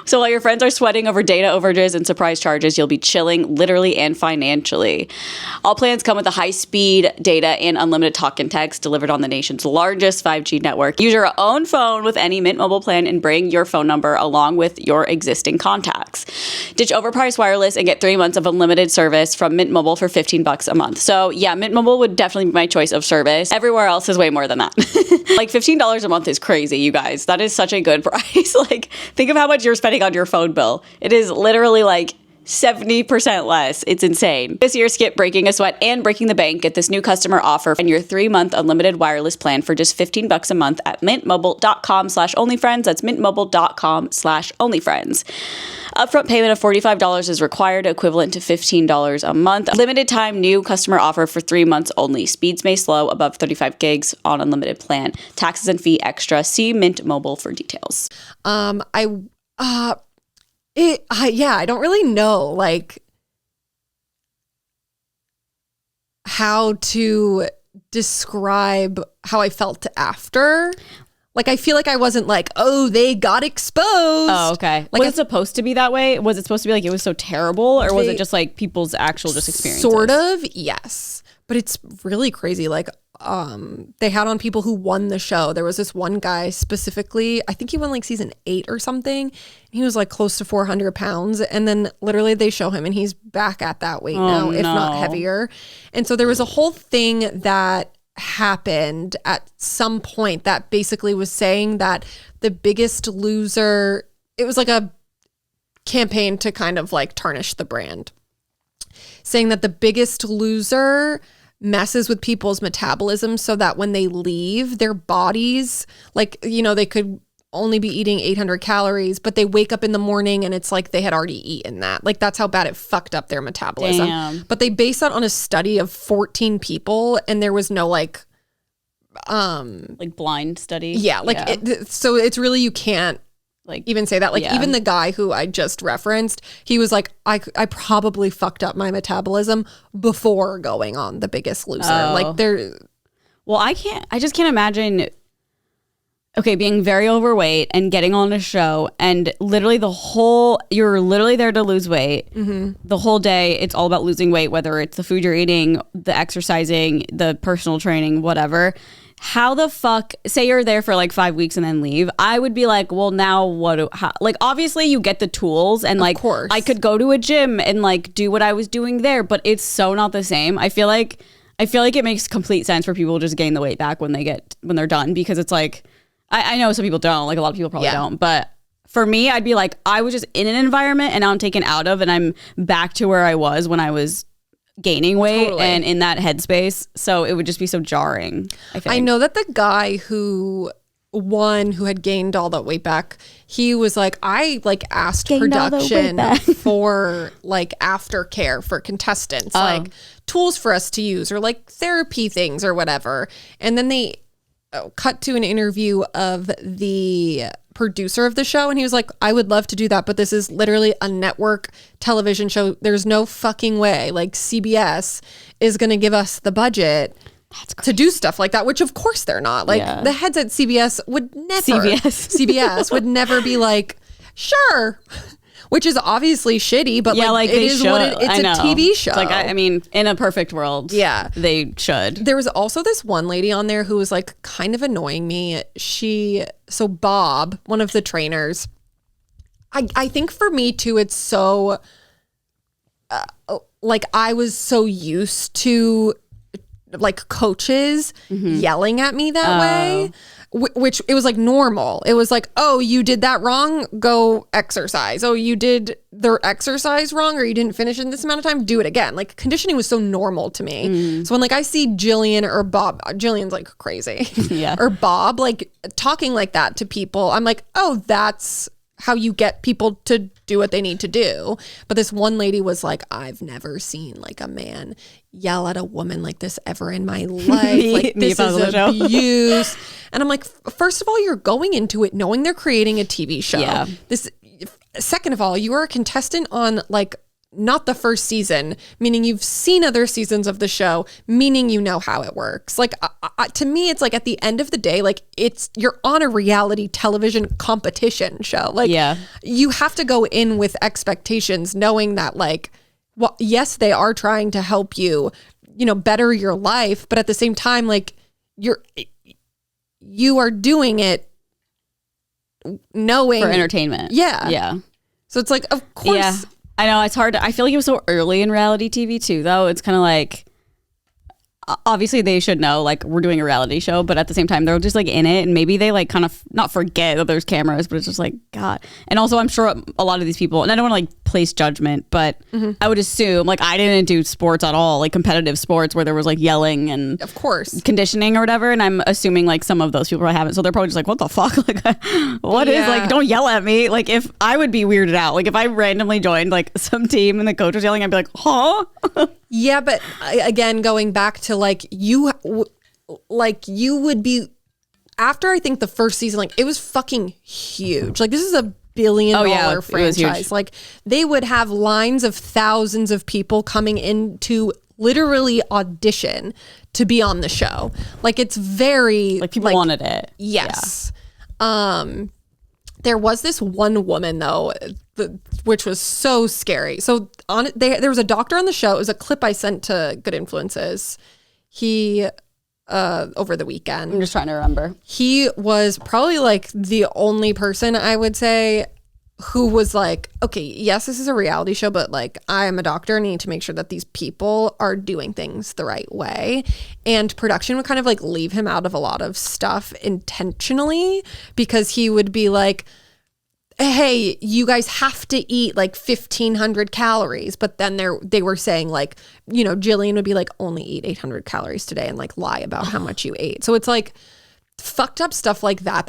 Speaker 1: So while your friends are sweating over data overages and surprise charges, you'll be chilling literally and financially. All plans come with a high-speed data and unlimited talk and text delivered on the nation's largest 5G network. Use your own phone with any Mint Mobile plan and bring your phone number along with your existing contacts. Ditch overpriced wireless and get 3 months of unlimited service from Mint Mobile for $15 a month. So yeah, Mint Mobile would definitely be my choice of service. Everywhere else is way more than that. Like $15 a month is crazy, you guys. That is such a good price. Like think of how much you're spending on your phone bill. It is literally like 70% less. It's insane. This year, skip breaking a sweat and breaking the bank. Get this new customer offer and your 3-month unlimited wireless plan for just $15 a month at mintmobile.com/onlyfriends. That's mintmobile.com/onlyfriends. Upfront payment of $45 is required, equivalent to $15 a month. Limited time new customer offer for 3 months only. Speeds may slow above 35 gigs on unlimited plan. Taxes and fee extra. See Mint Mobile for details.
Speaker 2: I don't really know like how to describe how I felt after. Like, I feel like I wasn't like, oh, they got exposed.
Speaker 1: Oh, okay.
Speaker 2: Like,
Speaker 1: was it supposed to be that way? Was it supposed to be like it was so terrible? Or was it just like people's actual just experiences?
Speaker 2: Sort of, yes. But it's really crazy. Like, they had on people who won the show. There was this one guy specifically, I think he won like season 8 or something. He was like close to 400 pounds. And then literally they show him and he's back at that weight now, if not heavier. And so there was a whole thing that happened at some point that basically was saying that the Biggest Loser, it was like a campaign to kind of like tarnish the brand, saying that the Biggest Loser messes with people's metabolism so that when they leave their bodies, like, you know, they could only be eating 800 calories, but they wake up in the morning and it's like they had already eaten that. Like, that's how bad it fucked up their metabolism.
Speaker 1: Damn.
Speaker 2: But they based that on a study of 14 people and there was no like
Speaker 1: blind study.
Speaker 2: Yeah. Like, so it's really, you can't
Speaker 1: like
Speaker 2: even say that. Like, even the guy who I just referenced, he was like, I probably fucked up my metabolism before going on The Biggest Loser. Like,
Speaker 1: well, I just can't imagine, okay, being very overweight and getting on a show and literally you're literally there to lose weight. Mm-hmm. The whole day, it's all about losing weight, whether it's the food you're eating, the exercising, the personal training, whatever. How the fuck, say you're there for like 5 weeks and then leave, I would be like, well, now like, obviously you get the tools and like, of course, I could go to a gym and like do what I was doing there, but it's so not the same. I feel like it makes complete sense for people to just gain the weight back when they're done, because it's like, I know some people don't, like a lot of people probably don't, but for me, I'd be like, I was just in an environment and now I'm taken out of and I'm back to where I was when I was gaining weight and in that headspace. So it would just be so jarring, I think.
Speaker 2: I know that the guy who won, who had gained all that weight back, he was like, I like asked production for like aftercare for contestants, like tools for us to use or like therapy things or whatever. And then they cut to an interview of the producer of the show, and he was like, I would love to do that, but this is literally a network television show. There's no fucking way like CBS is going to give us the budget to do stuff like that, which of course they're not. Like the heads at CBS would never CBS would never be like, sure. Which is obviously shitty, but like it is what it's a TV show.
Speaker 1: It's like, I mean, in a perfect world, they should.
Speaker 2: There was also this one lady on there who was like kind of annoying me. So Bob, one of the trainers, I think for me too, it's so like I was so used to like coaches yelling at me that way. Which it was like normal. It was like, oh, you did that wrong, go exercise. Oh, you did their exercise wrong, or you didn't finish in this amount of time, do it again. Like conditioning was so normal to me. So when like I see Jillian or Bob, Jillian's like crazy, or Bob like talking like that to people, I'm like, oh, that's how you get people to do what they need to do. But this one lady was like, I've never seen like a man yell at a woman like this ever in my life. Like this is abuse. And I'm like, first of all, you're going into it knowing they're creating a TV show. Second of all, you are a contestant on like not the first season, meaning you've seen other seasons of the show, meaning you know how it works. Like to me, it's like at the end of the day, like you're on a reality television competition show. Like you have to go in with expectations, knowing that like, well, yes, they are trying to help you, better your life, but at the same time, like you are doing it knowing
Speaker 1: for entertainment. Yeah.
Speaker 2: So it's like, of course.
Speaker 1: Yeah. I know it's hard. I feel like it was so early in reality TV too, though. It's kind of like, obviously they should know like we're doing a reality show, but at the same time they're just like in it, and maybe they like kind of not forget that there's cameras, but it's just like God. And also I'm sure a lot of these people, and I don't want to like place judgment, but I would assume like I didn't do sports at all, like competitive sports where there was like yelling and
Speaker 2: of course
Speaker 1: conditioning or whatever, and I'm assuming like some of those people probably haven't, so they're probably just like, what the fuck, like what is like, don't yell at me. Like if I would be weirded out, like if I randomly joined like some team and the coach was yelling, I'd be like, huh.
Speaker 2: Yeah, but again, going back to like you would be, after I think the first season, like it was fucking huge. Like this is $1 billion franchise. Like they would have lines of thousands of people coming in to literally audition to be on the show. Like it's very
Speaker 1: like people wanted it.
Speaker 2: Yes. Yeah. There was this one woman though, which was so scary. So there was a doctor on the show. It was a clip I sent to Good Influences. He over the weekend.
Speaker 1: I'm just trying to remember.
Speaker 2: He was probably like the only person I would say who was like, okay, yes, this is a reality show, but like I am a doctor and I need to make sure that these people are doing things the right way. And production would kind of like leave him out of a lot of stuff intentionally, because he would be like, hey, you guys have to eat like 1,500 calories. But then they were saying like, Jillian would be like, only eat 800 calories today, and like lie about how much you ate. So it's like fucked up stuff like that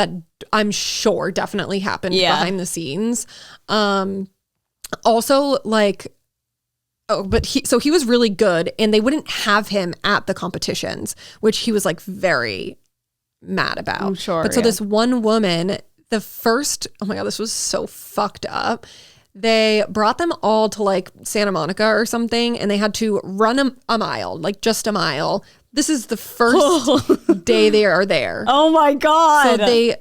Speaker 2: I'm sure definitely happened behind the scenes. Also like, but he was really good, and they wouldn't have him at the competitions, which he was like very mad about.
Speaker 1: I'm sure.
Speaker 2: But so this one woman, oh my God, this was so fucked up. They brought them all to like Santa Monica or something, and they had to run a mile, like just a mile. This is the first day they are there.
Speaker 1: Oh my God.
Speaker 2: So they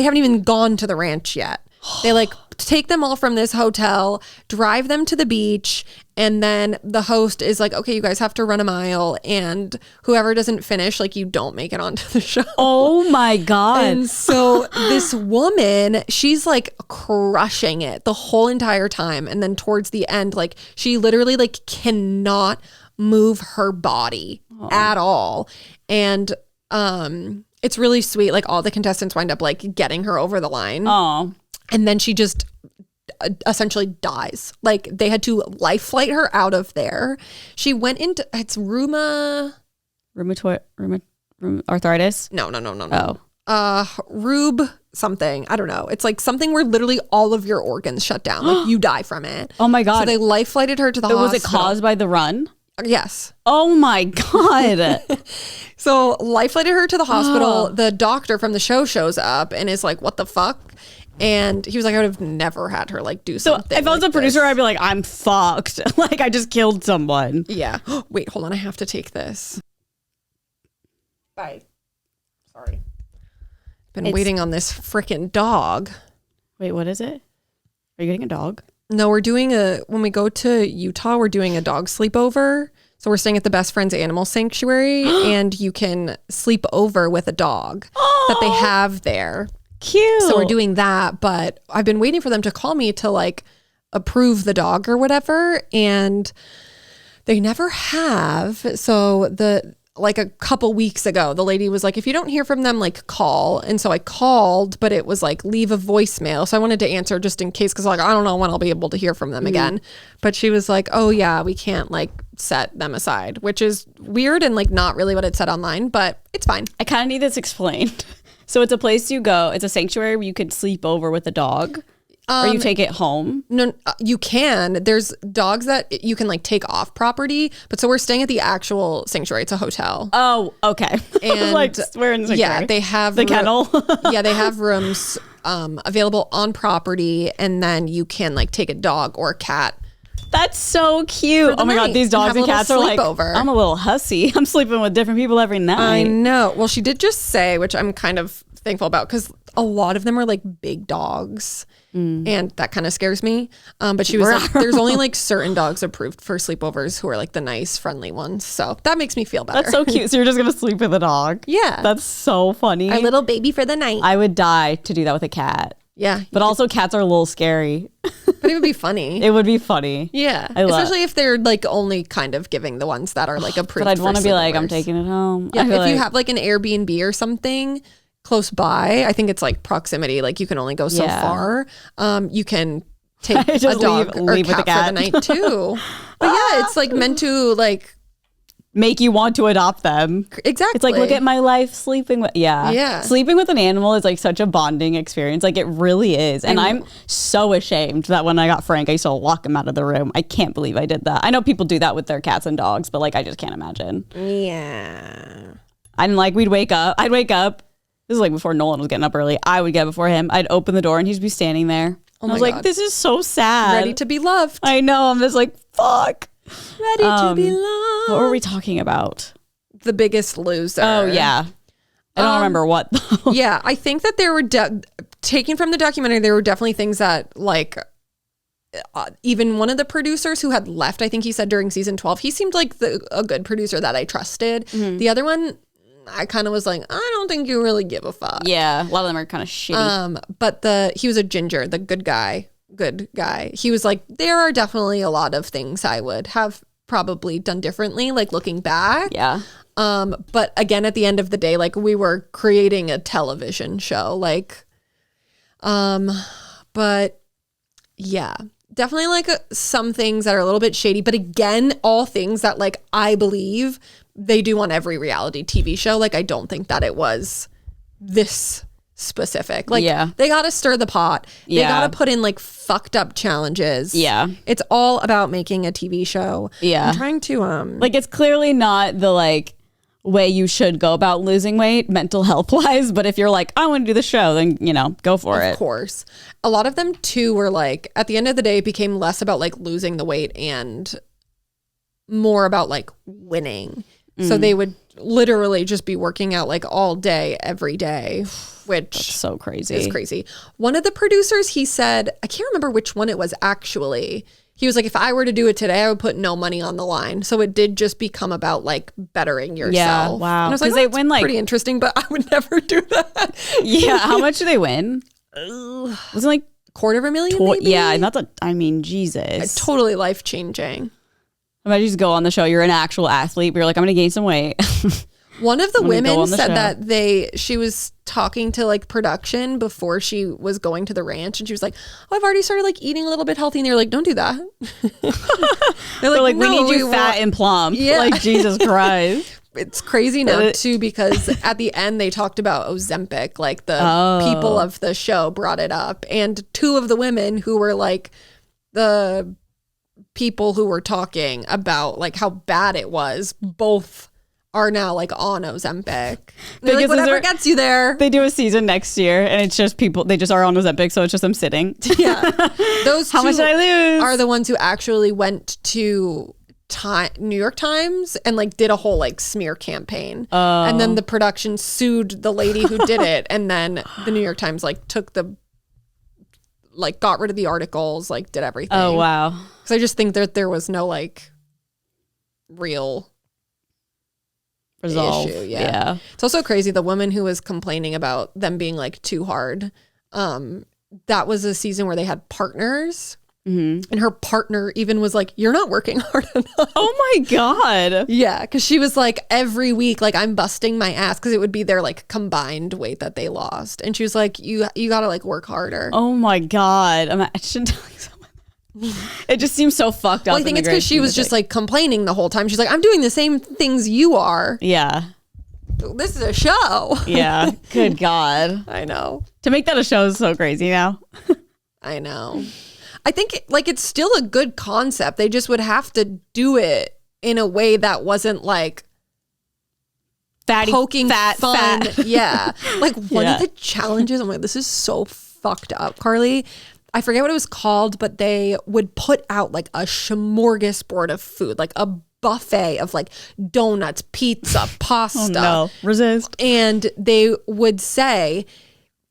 Speaker 2: haven't even gone to the ranch yet. They like take them all from this hotel, drive them to the beach, and then the host is like, okay, you guys have to run a mile, and whoever doesn't finish, like you don't make it onto the show.
Speaker 1: Oh my God.
Speaker 2: And so this woman, she's like crushing it the whole entire time, and then towards the end, like she literally like cannot move her body at all. And it's really sweet. Like all the contestants wind up like getting her over the line.
Speaker 1: Oh.
Speaker 2: And then she just essentially dies. Like they had to life flight her out of there. She went into, it's rheumatoid
Speaker 1: arthritis.
Speaker 2: No. Rube something. I don't know. It's like something where literally all of your organs shut down. Like you die from it.
Speaker 1: Oh my God.
Speaker 2: So they life flighted her to the hospital.
Speaker 1: Was it caused by the run?
Speaker 2: Yes.
Speaker 1: Oh my God.
Speaker 2: So life flighted her to the hospital. The doctor from the show shows up and is like, what the fuck? And he was like, I would have never had her like do something.
Speaker 1: So if I was a producer, I'd be like, I'm fucked. Like I just killed someone.
Speaker 2: Yeah. Wait, hold on. I have to take this. Bye. Sorry. Been waiting on this freaking dog.
Speaker 1: Wait, what is it? Are you getting a dog?
Speaker 2: No, when we go to Utah, we're doing a dog sleepover. So we're staying at the Best Friends Animal Sanctuary and you can sleep over with a dog that they have there.
Speaker 1: Cute.
Speaker 2: So we're doing that, but I've been waiting for them to call me to like approve the dog or whatever. And they never have. So like a couple weeks ago, the lady was like, if you don't hear from them, like call. And so I called, but it was like, leave a voicemail. So I wanted to answer just in case, because like, I don't know when I'll be able to hear from them again. But she was like, oh yeah, we can't like set them aside, which is weird and like not really what it said online, but it's fine.
Speaker 1: I kind of need this explained. So it's a place you go. It's a sanctuary where you could sleep over with a dog. Or you take it home? No,
Speaker 2: you can. There's dogs that you can like take off property, but so we're staying at the actual sanctuary. It's a hotel.
Speaker 1: Oh, okay.
Speaker 2: And
Speaker 1: like we're in the sanctuary.
Speaker 2: Yeah, they have
Speaker 1: the kennel.
Speaker 2: Yeah, they have rooms available on property, and then you can like take a dog or a cat.
Speaker 1: That's so cute. Oh my God, these dogs and cats are like, I'm a little hussy. I'm sleeping with different people every night.
Speaker 2: I know. Well, she did just say, which I'm kind of thankful about, because a lot of them are like big dogs. And that kind of scares me. But she was like, there's only like certain dogs approved for sleepovers who are like the nice, friendly ones. So that makes me feel better.
Speaker 1: That's so cute. So you're just going to sleep with a dog?
Speaker 2: Yeah.
Speaker 1: That's so funny.
Speaker 2: Our little baby for the night.
Speaker 1: I would die to do that with a cat.
Speaker 2: Yeah.
Speaker 1: But also cats are a little scary.
Speaker 2: But it would be funny.
Speaker 1: It would be funny.
Speaker 2: Yeah. Especially if they're like only kind of giving the ones that are like approved.
Speaker 1: But I'd want to be like, I'm taking it home.
Speaker 2: Yeah. If you have like an Airbnb or something close by, I think it's like proximity, like you can only go so far. You can take a dog or cat for the night too. But yeah, it's like meant to like
Speaker 1: make you want to adopt them.
Speaker 2: Exactly.
Speaker 1: It's like, look at my life sleeping with sleeping with an animal is like such a bonding experience. Like it really is. And I'm so ashamed that when I got Frank, I used to lock him out of the room. I can't believe I did that. I know people do that with their cats and dogs, but like I just can't imagine.
Speaker 2: Yeah.
Speaker 1: And like I'd wake up. This is like before Nolan was getting up early. I would get up before him. I'd open the door and he'd be standing there. I was like, this is so sad.
Speaker 2: Ready to be loved.
Speaker 1: I know. I'm just like, fuck.
Speaker 2: Ready to be loved.
Speaker 1: What were we talking about?
Speaker 2: The Biggest Loser.
Speaker 1: Oh, yeah. I don't remember what, though.
Speaker 2: Yeah. I think that there were, taken from the documentary, there were definitely things that like, even one of the producers who had left, I think he said during season 12, he seemed like a good producer that I trusted. Mm-hmm. The other one, I kind of was like, I don't think you really give a fuck.
Speaker 1: Yeah, a lot of them are kind of shitty.
Speaker 2: But he was a ginger, the good guy. He was like, there are definitely a lot of things I would have probably done differently, like looking back.
Speaker 1: Yeah.
Speaker 2: But again, at the end of the day, like we were creating a television show, like, but yeah, definitely like some things that are a little bit shady, but again, all things that like I believe they do on every reality TV show. Like, I don't think that it was this specific. Like, they got to stir the pot. They got to put in like fucked up challenges.
Speaker 1: Yeah.
Speaker 2: It's all about making a TV show.
Speaker 1: Yeah.
Speaker 2: I'm trying to,
Speaker 1: like, it's clearly not the like way you should go about losing weight mental health wise. But if you're like, I want to do the show, then, you know, go for it.
Speaker 2: Of course. A lot of them too were like, at the end of the day, it became less about like losing the weight and more about like winning. So they would literally just be working out like all day, every day, which
Speaker 1: that's so crazy.
Speaker 2: Is crazy. One of the producers, he said, I can't remember which one it was actually. He was like, if I were to do it today, I would put no money on the line. So it did just become about like bettering yourself.
Speaker 1: Yeah, wow.
Speaker 2: And I was like, they win like pretty interesting, but I would never do that.
Speaker 1: Yeah. How much do they win? Was it like
Speaker 2: $250,000? Maybe?
Speaker 1: Yeah. Not that. I mean, Jesus.
Speaker 2: Totally life changing.
Speaker 1: Imagine you just go on the show. You're an actual athlete, but you're like, I'm going to gain some weight.
Speaker 2: One of the women said that she was talking to like production before she was going to the ranch, and she was like, oh, I've already started like eating a little bit healthy. And they're like, don't do that. They're like,
Speaker 1: we need you fat and plump. Yeah. Like, Jesus Christ.
Speaker 2: It's crazy now too, because at the end they talked about Ozempic, like the people of the show brought it up, and two of the women who were like the people who were talking about like how bad it was, both are now like on Ozempic. Like, whatever gets you there.
Speaker 1: They do a season next year, and it's just people. They just are on Ozempic, so it's just them sitting.
Speaker 2: Yeah, those
Speaker 1: how much did I lose?
Speaker 2: Are the ones who actually went to New York Times and like did a whole like smear campaign, and then the production sued the lady who did it, and then the New York Times like took the like got rid of the articles, like did everything.
Speaker 1: Oh wow!
Speaker 2: Because I just think that there was no like real
Speaker 1: resolve.
Speaker 2: Issue. Yeah. It's also crazy. The woman who was complaining about them being like too hard. That was a season where they had partners. Mm-hmm. And her partner even was like, "You're not working hard enough."
Speaker 1: Oh my God.
Speaker 2: Yeah. Cause she was like, every week, like I'm busting my ass. Cause it would be their like combined weight that they lost. And she was like, you gotta like work harder.
Speaker 1: Oh my God. Imagine telling someone. It just seems so fucked up.
Speaker 2: Well, I think it's because she was just like complaining the whole time. She's like, I'm doing the same things you are.
Speaker 1: Yeah.
Speaker 2: This is a show.
Speaker 1: Yeah. Good God.
Speaker 2: I know.
Speaker 1: To make that a show is so crazy now.
Speaker 2: I know. I think like it's still a good concept. They just would have to do it in a way that wasn't like
Speaker 1: fatty,
Speaker 2: poking
Speaker 1: fat.
Speaker 2: Yeah. Like one of the challenges, I'm like, this is so fucked up, Carly. I forget what it was called, but they would put out like a smorgasbord of food, like a buffet of like donuts, pizza, pasta.
Speaker 1: Oh no, resist.
Speaker 2: And they would say,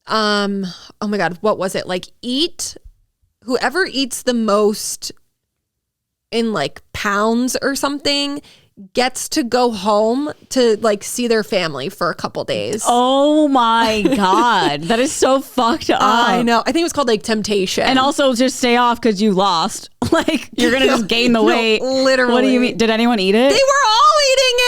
Speaker 2: oh my God, what was it? Like whoever eats the most in like pounds or something gets to go home to like see their family for a couple days.
Speaker 1: Oh my God. That is so fucked up.
Speaker 2: I know. I think it was called like Temptation.
Speaker 1: And also just stay off because you lost. Like you're going to just gain the weight.
Speaker 2: Literally.
Speaker 1: What do you mean? Did anyone eat it?
Speaker 2: They were all eating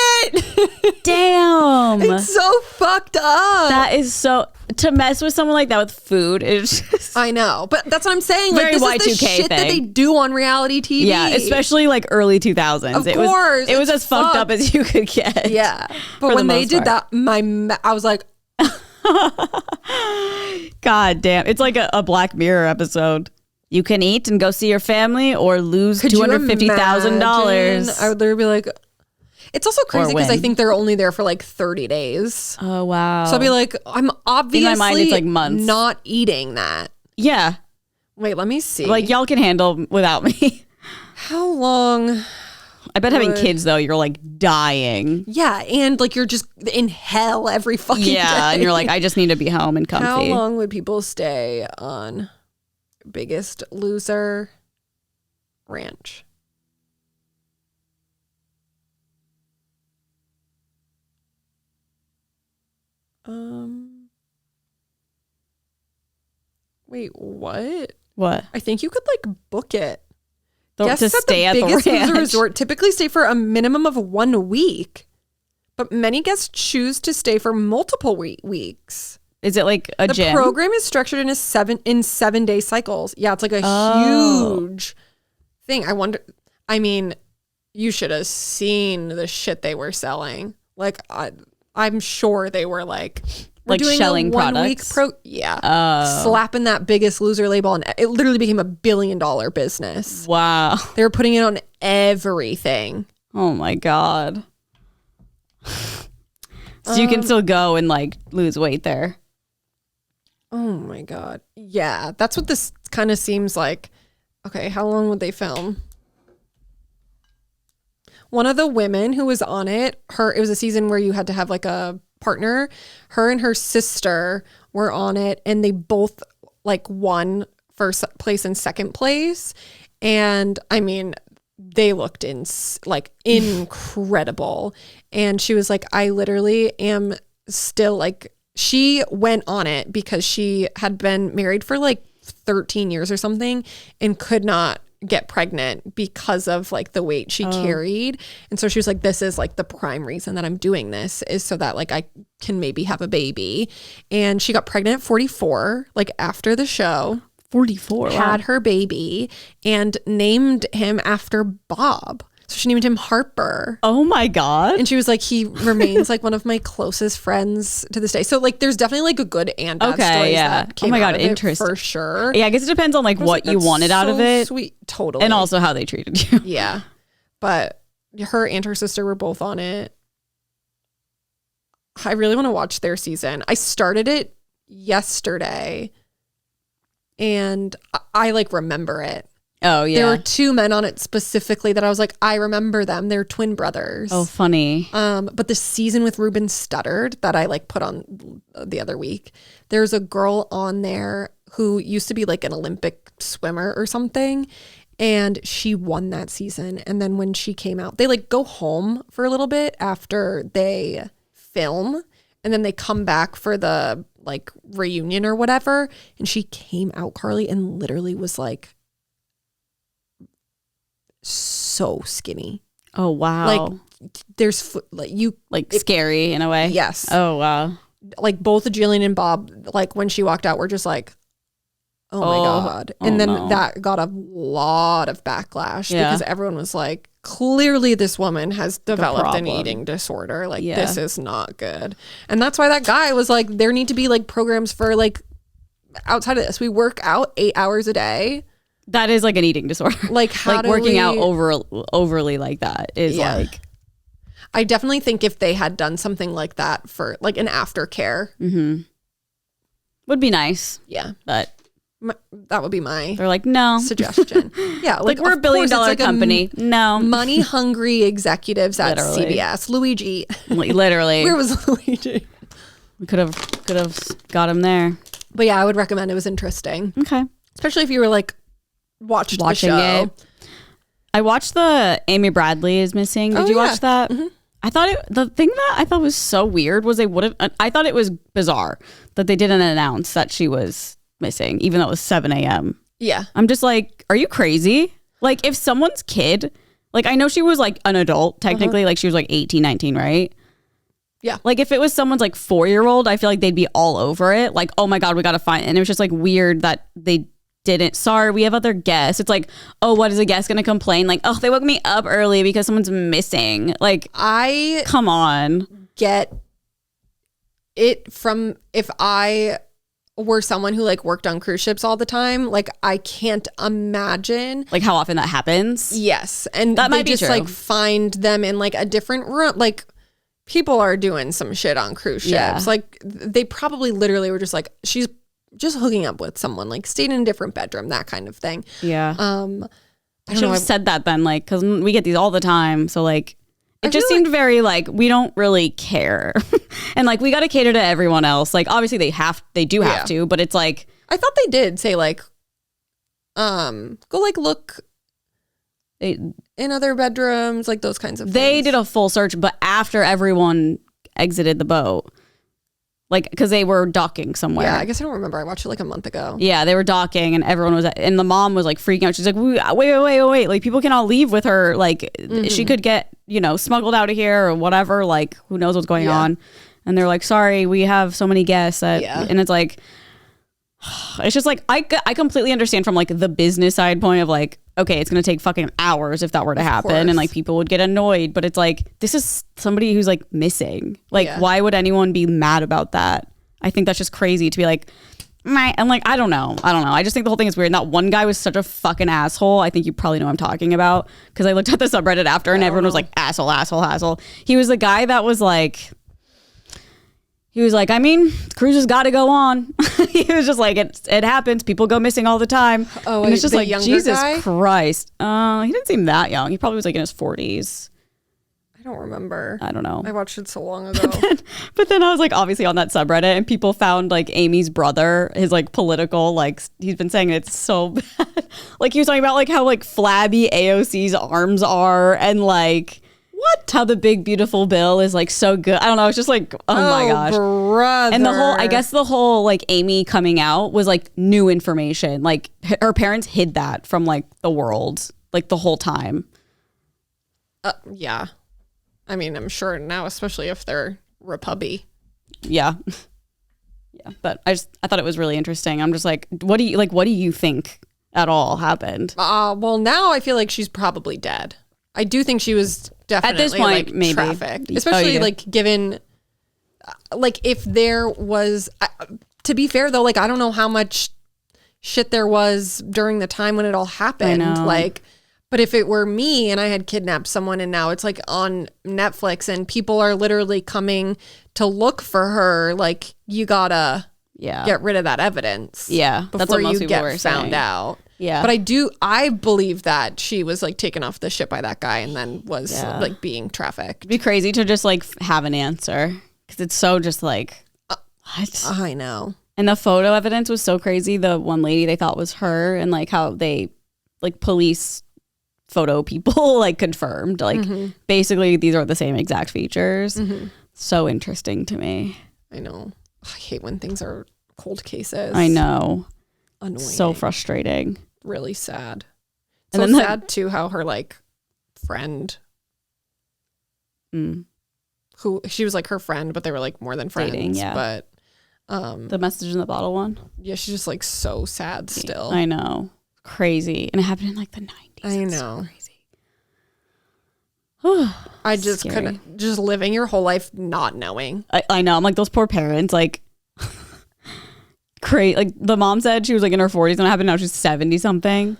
Speaker 2: it.
Speaker 1: Damn.
Speaker 2: It's so fucked up.
Speaker 1: That is so... To mess with someone like that with food is just...
Speaker 2: I know. But that's what I'm saying.
Speaker 1: Very
Speaker 2: like, this is the
Speaker 1: Y2K
Speaker 2: shit
Speaker 1: thing.
Speaker 2: that they do on reality TV.
Speaker 1: Yeah, especially like early 2000s.
Speaker 2: Of course.
Speaker 1: It was as fucked up as you could get.
Speaker 2: Yeah. But when they did that, I was like...
Speaker 1: God damn. It's like a Black Mirror episode. You can eat and go see your family or lose $250,000.
Speaker 2: I would literally be like... It's also crazy because I think they're only there for like 30 days.
Speaker 1: Oh, wow.
Speaker 2: So I'll be like, I'm obviously
Speaker 1: in my mind, it's like months.
Speaker 2: Not eating that.
Speaker 1: Yeah.
Speaker 2: Wait, let me see.
Speaker 1: Like, y'all can handle without me.
Speaker 2: How long?
Speaker 1: I bet having kids, though, you're like dying.
Speaker 2: Yeah, and like you're just in hell every fucking day.
Speaker 1: Yeah, and you're like, I just need to be home and comfy.
Speaker 2: How long would people stay on Biggest Loser Ranch? Wait, what?
Speaker 1: What?
Speaker 2: I think you could like book it.
Speaker 1: Guests to stay at the
Speaker 2: Biggest
Speaker 1: ranch.
Speaker 2: Loser Resort typically stay for a minimum of 1 week, but many guests choose to stay for multiple weeks.
Speaker 1: Is it like a gym?
Speaker 2: The program is structured in 7-day cycles. Yeah, it's like a huge thing. I wonder. I mean, you should have seen the shit they were selling. Like, I'm sure they were like doing
Speaker 1: shelling
Speaker 2: a 1 week
Speaker 1: products.
Speaker 2: slapping that Biggest Loser label, and it literally became $1 billion business.
Speaker 1: Wow.
Speaker 2: They were putting it on everything.
Speaker 1: Oh my God. So you can still go and like lose weight there.
Speaker 2: Oh my God. Yeah, that's what this kind of seems like. Okay, how long would they film? One of the women who was on it, it was a season where you had to have like a partner. Her and her sister were on it, and they both like won first place and second place. And I mean, they looked incredible. And she was like, I literally am still like, she went on it because she had been married for like 13 years or something and could not get pregnant because of like the weight she carried. And so she was like, this is like the prime reason that I'm doing this is so that like I can maybe have a baby. And she got pregnant at 44, like after the show.
Speaker 1: 44.
Speaker 2: Had her baby and named him after Bob. So she named him Harper.
Speaker 1: Oh my God.
Speaker 2: And she was like, he remains like one of my closest friends to this day. So like there's definitely like a good and bad stories that came out of it, for sure.
Speaker 1: Yeah, I guess it depends on like what you wanted out of it.
Speaker 2: Sweet, totally.
Speaker 1: And also how they treated you.
Speaker 2: Yeah. But her and her sister were both on it. I really want to watch their season. I started it yesterday and I like remember it.
Speaker 1: Oh yeah.
Speaker 2: There were two men on it specifically that I was like, I remember them. They're twin brothers.
Speaker 1: Oh, funny.
Speaker 2: But the season with Ruben Studdard that I like put on the other week, there's a girl on there who used to be like an Olympic swimmer or something. And she won that season. And then when she came out, they like go home for a little bit after they film. And then they come back for the like reunion or whatever. And she came out, Carly, and literally was like, so skinny.
Speaker 1: Oh wow.
Speaker 2: Like there's like you
Speaker 1: like scary in a way.
Speaker 2: Yes.
Speaker 1: Oh wow.
Speaker 2: Like both Jillian and Bob, like when she walked out, were just like, oh my God. And then that got a lot of backlash because everyone was like, clearly this woman has developed an eating disorder. Like this is not good. And that's why that guy was like, there need to be like programs for like outside of this. We work out 8 hours a day.
Speaker 1: That is like an eating disorder. Like how like working out overly like that is like.
Speaker 2: I definitely think if they had done something like that for like an aftercare,
Speaker 1: would be nice.
Speaker 2: Yeah,
Speaker 1: but
Speaker 2: that would be my.
Speaker 1: They're like no
Speaker 2: suggestion. Yeah,
Speaker 1: like we're $1 billion like company. No
Speaker 2: money hungry executives at CBS. Luigi,
Speaker 1: literally.
Speaker 2: Where was Luigi?
Speaker 1: We could have got him there.
Speaker 2: But yeah, I would recommend. It was interesting.
Speaker 1: Okay,
Speaker 2: especially if you were like. Watching the show. It.
Speaker 1: I watched the Amy Bradley is missing. Did you watch that? Mm-hmm. I thought the thing that I thought was so weird was I thought it was bizarre that they didn't announce that she was missing, even though it was 7 a.m.
Speaker 2: Yeah.
Speaker 1: I'm just like, are you crazy? Like if someone's kid, like I know she was like an adult technically, like she was like 18, 19, right?
Speaker 2: Yeah.
Speaker 1: Like if it was someone's like 4-year-old, I feel like they'd be all over it. Like, oh my God, we got to find it. And it was just like weird that they didn't. Sorry, we have other guests. It's like, oh, what is a guest gonna complain? Like, oh, they woke me up early because someone's missing. Like, come on.
Speaker 2: Get it from if I were someone who like worked on cruise ships all the time, like I can't imagine
Speaker 1: like how often that happens.
Speaker 2: Yes, and
Speaker 1: that might be
Speaker 2: just
Speaker 1: true.
Speaker 2: Like find them in like a different room. Like people are doing some shit on cruise ships. Like they probably literally were just like, she's just hooking up with someone, like stayed in a different bedroom, that kind of thing.
Speaker 1: Yeah. I should have said that then, like, because we get these all the time. So like, it just seemed very like, we don't really care. And like, we got to cater to everyone else. Like, obviously they do have to, but it's like.
Speaker 2: I thought they did say like, go like look in other bedrooms, like those kinds of things.
Speaker 1: They did a full search, but after everyone exited the boat. Like, because they were docking somewhere.
Speaker 2: Yeah, I guess I don't remember. I watched it like a month ago.
Speaker 1: Yeah, they were docking and everyone was, and the mom was like freaking out. She's like, wait. Like, people cannot leave with her. Like, she could get, smuggled out of here or whatever. Like, who knows what's going on. And they're like, sorry, we have so many guests. And it's like, it's just like, I completely understand from like the business side point of like, okay, it's going to take fucking hours if that were to happen. And like people would get annoyed, but it's like, this is somebody who's like missing. Like, why would anyone be mad about that? I think that's just crazy to be like, I'm like, I don't know. I just think the whole thing is weird. And that one guy was such a fucking asshole. I think you probably know what I'm talking about because I looked at the subreddit after and everyone was like, asshole. He was the guy that was like, I mean, cruises got to go on. He was just like, it happens. People go missing all the time.
Speaker 2: Oh,
Speaker 1: and it's just like, Jesus
Speaker 2: guy?
Speaker 1: Christ. He didn't seem that young. He probably was like in his 40s.
Speaker 2: I don't remember.
Speaker 1: I don't know.
Speaker 2: I watched it so long ago.
Speaker 1: But then I was like, obviously on that subreddit, and people found like Amy's brother, his like political, like he's been saying it's so bad. Like he was talking about like how like flabby AOC's arms are and like... How the big beautiful bill is like so good. I don't know. It's just like, oh my gosh.
Speaker 2: Brother.
Speaker 1: And the whole like Amy coming out was like new information. Like her parents hid that from like the world like the whole time.
Speaker 2: Yeah. I mean, I'm sure now, especially if they're Repubby.
Speaker 1: Yeah. Yeah. But I thought it was really interesting. I'm just like, what do you think at all happened?
Speaker 2: Well, now I feel like she's probably dead. I do think she was definitely
Speaker 1: at this point,
Speaker 2: like
Speaker 1: maybe
Speaker 2: trafficked, especially like given like if there was to be fair though, like I don't know how much shit there was during the time when it all happened. Like, but if it were me and I had kidnapped someone and now it's like on Netflix and people are literally coming to look for her, like you gotta get rid of that evidence.
Speaker 1: Yeah,
Speaker 2: before
Speaker 1: that's what most
Speaker 2: you
Speaker 1: people
Speaker 2: get
Speaker 1: were
Speaker 2: found
Speaker 1: saying.
Speaker 2: out.
Speaker 1: Yeah,
Speaker 2: but I believe that she was like taken off the ship by that guy and then was like being trafficked.
Speaker 1: It'd be crazy to just like have an answer because it's so just like what?
Speaker 2: I know.
Speaker 1: And the photo evidence was so crazy. The one lady they thought was her, and like how they like police photo people like confirmed like basically these are the same exact features. So interesting to me.
Speaker 2: I know. I hate when things are cold cases.
Speaker 1: I know.
Speaker 2: Annoying.
Speaker 1: So frustrating.
Speaker 2: Really sad.
Speaker 1: And
Speaker 2: So
Speaker 1: then
Speaker 2: sad too how her like friend who she was like her friend, but they were like more than friends.
Speaker 1: Dating, yeah.
Speaker 2: But
Speaker 1: the message in the bottle one.
Speaker 2: Yeah, she's just like so sad still.
Speaker 1: I know. Crazy. And it happened in like the 90s.
Speaker 2: I know.
Speaker 1: So crazy.
Speaker 2: I just couldn't, just living your whole life not knowing.
Speaker 1: I know. I'm like those poor parents, like crazy. Like the mom said she was like in her 40s and it happened now she's 70 something.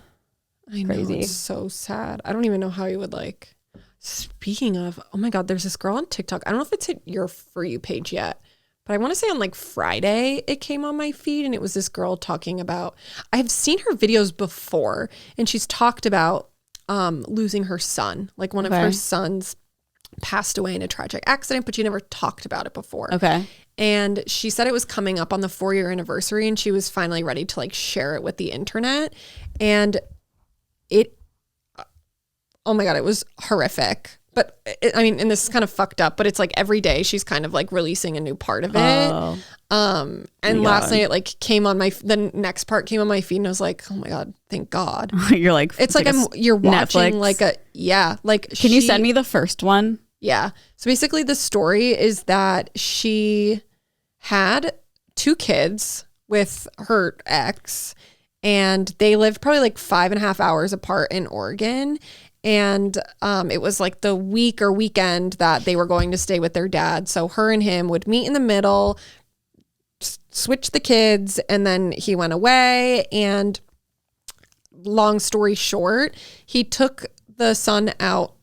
Speaker 2: I know.
Speaker 1: Crazy.
Speaker 2: It's so sad. I don't even know how you would like. Speaking of, oh my God, there's this girl on TikTok. I don't know if it's hit your For You page yet, but I want to say on like Friday it came on my feed and it was this girl talking about, I have seen her videos before and she's talked about losing her son. Like one of her sons passed away in a tragic accident, but she never talked about it before.
Speaker 1: Okay.
Speaker 2: And she said it was coming up on the 4-year anniversary and she was finally ready to like share it with the internet. And it, oh my God, it was horrific. But I mean, and this is kind of fucked up, but it's like every day she's kind of like releasing a new part of it. And last night it like came on the next part came on my feed and I was like, oh my God, thank God.
Speaker 1: You're like,
Speaker 2: it's like you're watching Netflix. Like
Speaker 1: can you send me the first one?
Speaker 2: Yeah. So basically the story is that she had 2 kids with her ex and they lived probably like 5.5 hours apart in Oregon. And it was like the week or weekend that they were going to stay with their dad. So her and him would meet in the middle, switch the kids, and then he went away. And long story short, he took the son out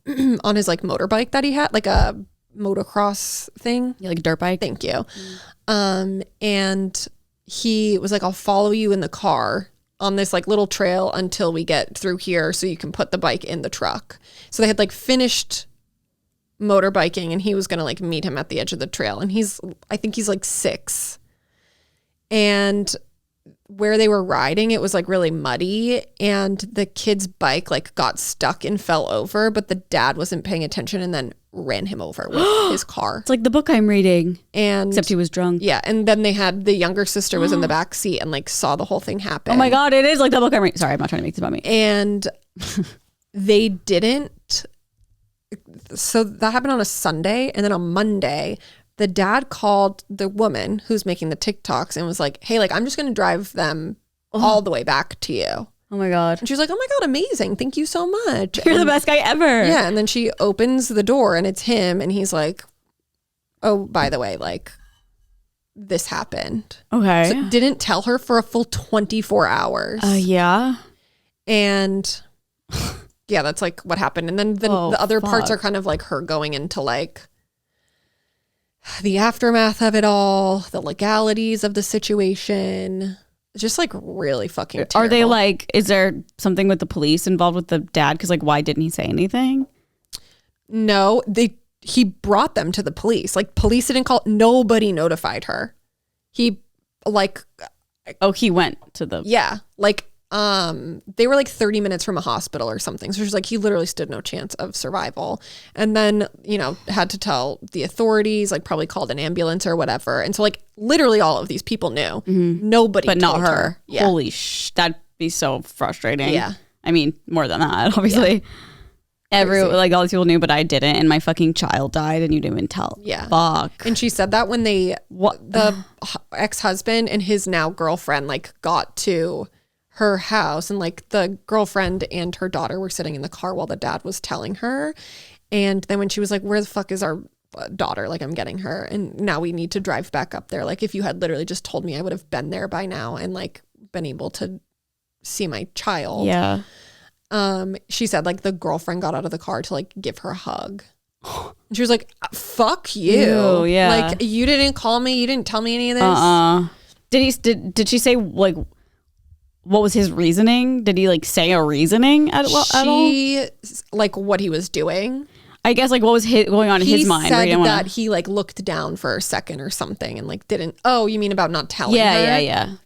Speaker 2: on his like motorbike that he had, like a motocross thing.
Speaker 1: Yeah, like a dirt bike.
Speaker 2: Thank you. And he was like, I'll follow you in the car on this like little trail until we get through here so you can put the bike in the truck. So they had like finished motorbiking and he was going to like meet him at the edge of the trail. And I think he's like 6. And where they were riding, it was like really muddy and the kid's bike like got stuck and fell over, but the dad wasn't paying attention and then ran him over with his car.
Speaker 1: It's like the book I'm reading.
Speaker 2: And
Speaker 1: except he was drunk.
Speaker 2: Yeah. And then they had the younger sister was in the back seat and like saw the whole thing happen.
Speaker 1: Oh my God, it is like the book I'm reading. Sorry, I'm not trying to make this about me.
Speaker 2: And they didn't. So that happened on a Sunday. And then on Monday, the dad called the woman who's making the TikToks and was like, hey, like, I'm just going to drive them all the way back to you.
Speaker 1: Oh my God.
Speaker 2: And she was like, oh my God, amazing. Thank you so much.
Speaker 1: You're the best guy ever.
Speaker 2: Yeah. And then she opens the door and it's him. And he's like, oh, by the way, like this happened.
Speaker 1: Okay.
Speaker 2: So didn't tell her for a full 24 hours.
Speaker 1: Yeah.
Speaker 2: And yeah, that's like what happened. And then the other parts are kind of like her going into like the aftermath of it all, the legalities of the situation. Just like really fucking terrible.
Speaker 1: Are they like, is there something with the police involved with the dad? Because like, why didn't he say anything?
Speaker 2: No, he brought them to the police. Like police didn't call, nobody notified her. He like.
Speaker 1: Oh, he went to the.
Speaker 2: Yeah. Like they were like 30 minutes from a hospital or something. So she's like, he literally stood no chance of survival. And then, you know, had to tell the authorities, like probably called an ambulance or whatever. And so like literally all of these people knew. Nobody
Speaker 1: but
Speaker 2: told
Speaker 1: not her.
Speaker 2: Yeah.
Speaker 1: Holy that'd be so frustrating.
Speaker 2: Yeah.
Speaker 1: I mean, more than that, obviously. Yeah. Like all these people knew, but I didn't. And my fucking child died and you didn't even tell.
Speaker 2: Yeah.
Speaker 1: Fuck.
Speaker 2: And she said that when the ex-husband and his now girlfriend like got to her house, and like the girlfriend and her daughter were sitting in the car while the dad was telling her. And then when she was like, where the fuck is our daughter? Like, I'm getting her. And now we need to drive back up there. Like, if you had literally just told me, I would have been there by now and like been able to see my child.
Speaker 1: Yeah.
Speaker 2: She said like the girlfriend got out of the car to like give her a hug. And she was like, fuck you.
Speaker 1: Ew, yeah.
Speaker 2: Like, you didn't call me. You didn't tell me any of this.
Speaker 1: Did she say like what was his reasoning? Did he like say a reasoning at all?
Speaker 2: She like what he was doing.
Speaker 1: I guess like what was going on in his mind?
Speaker 2: He said that he like looked down for a second or something and like didn't. Oh, you mean about not telling her?
Speaker 1: Yeah.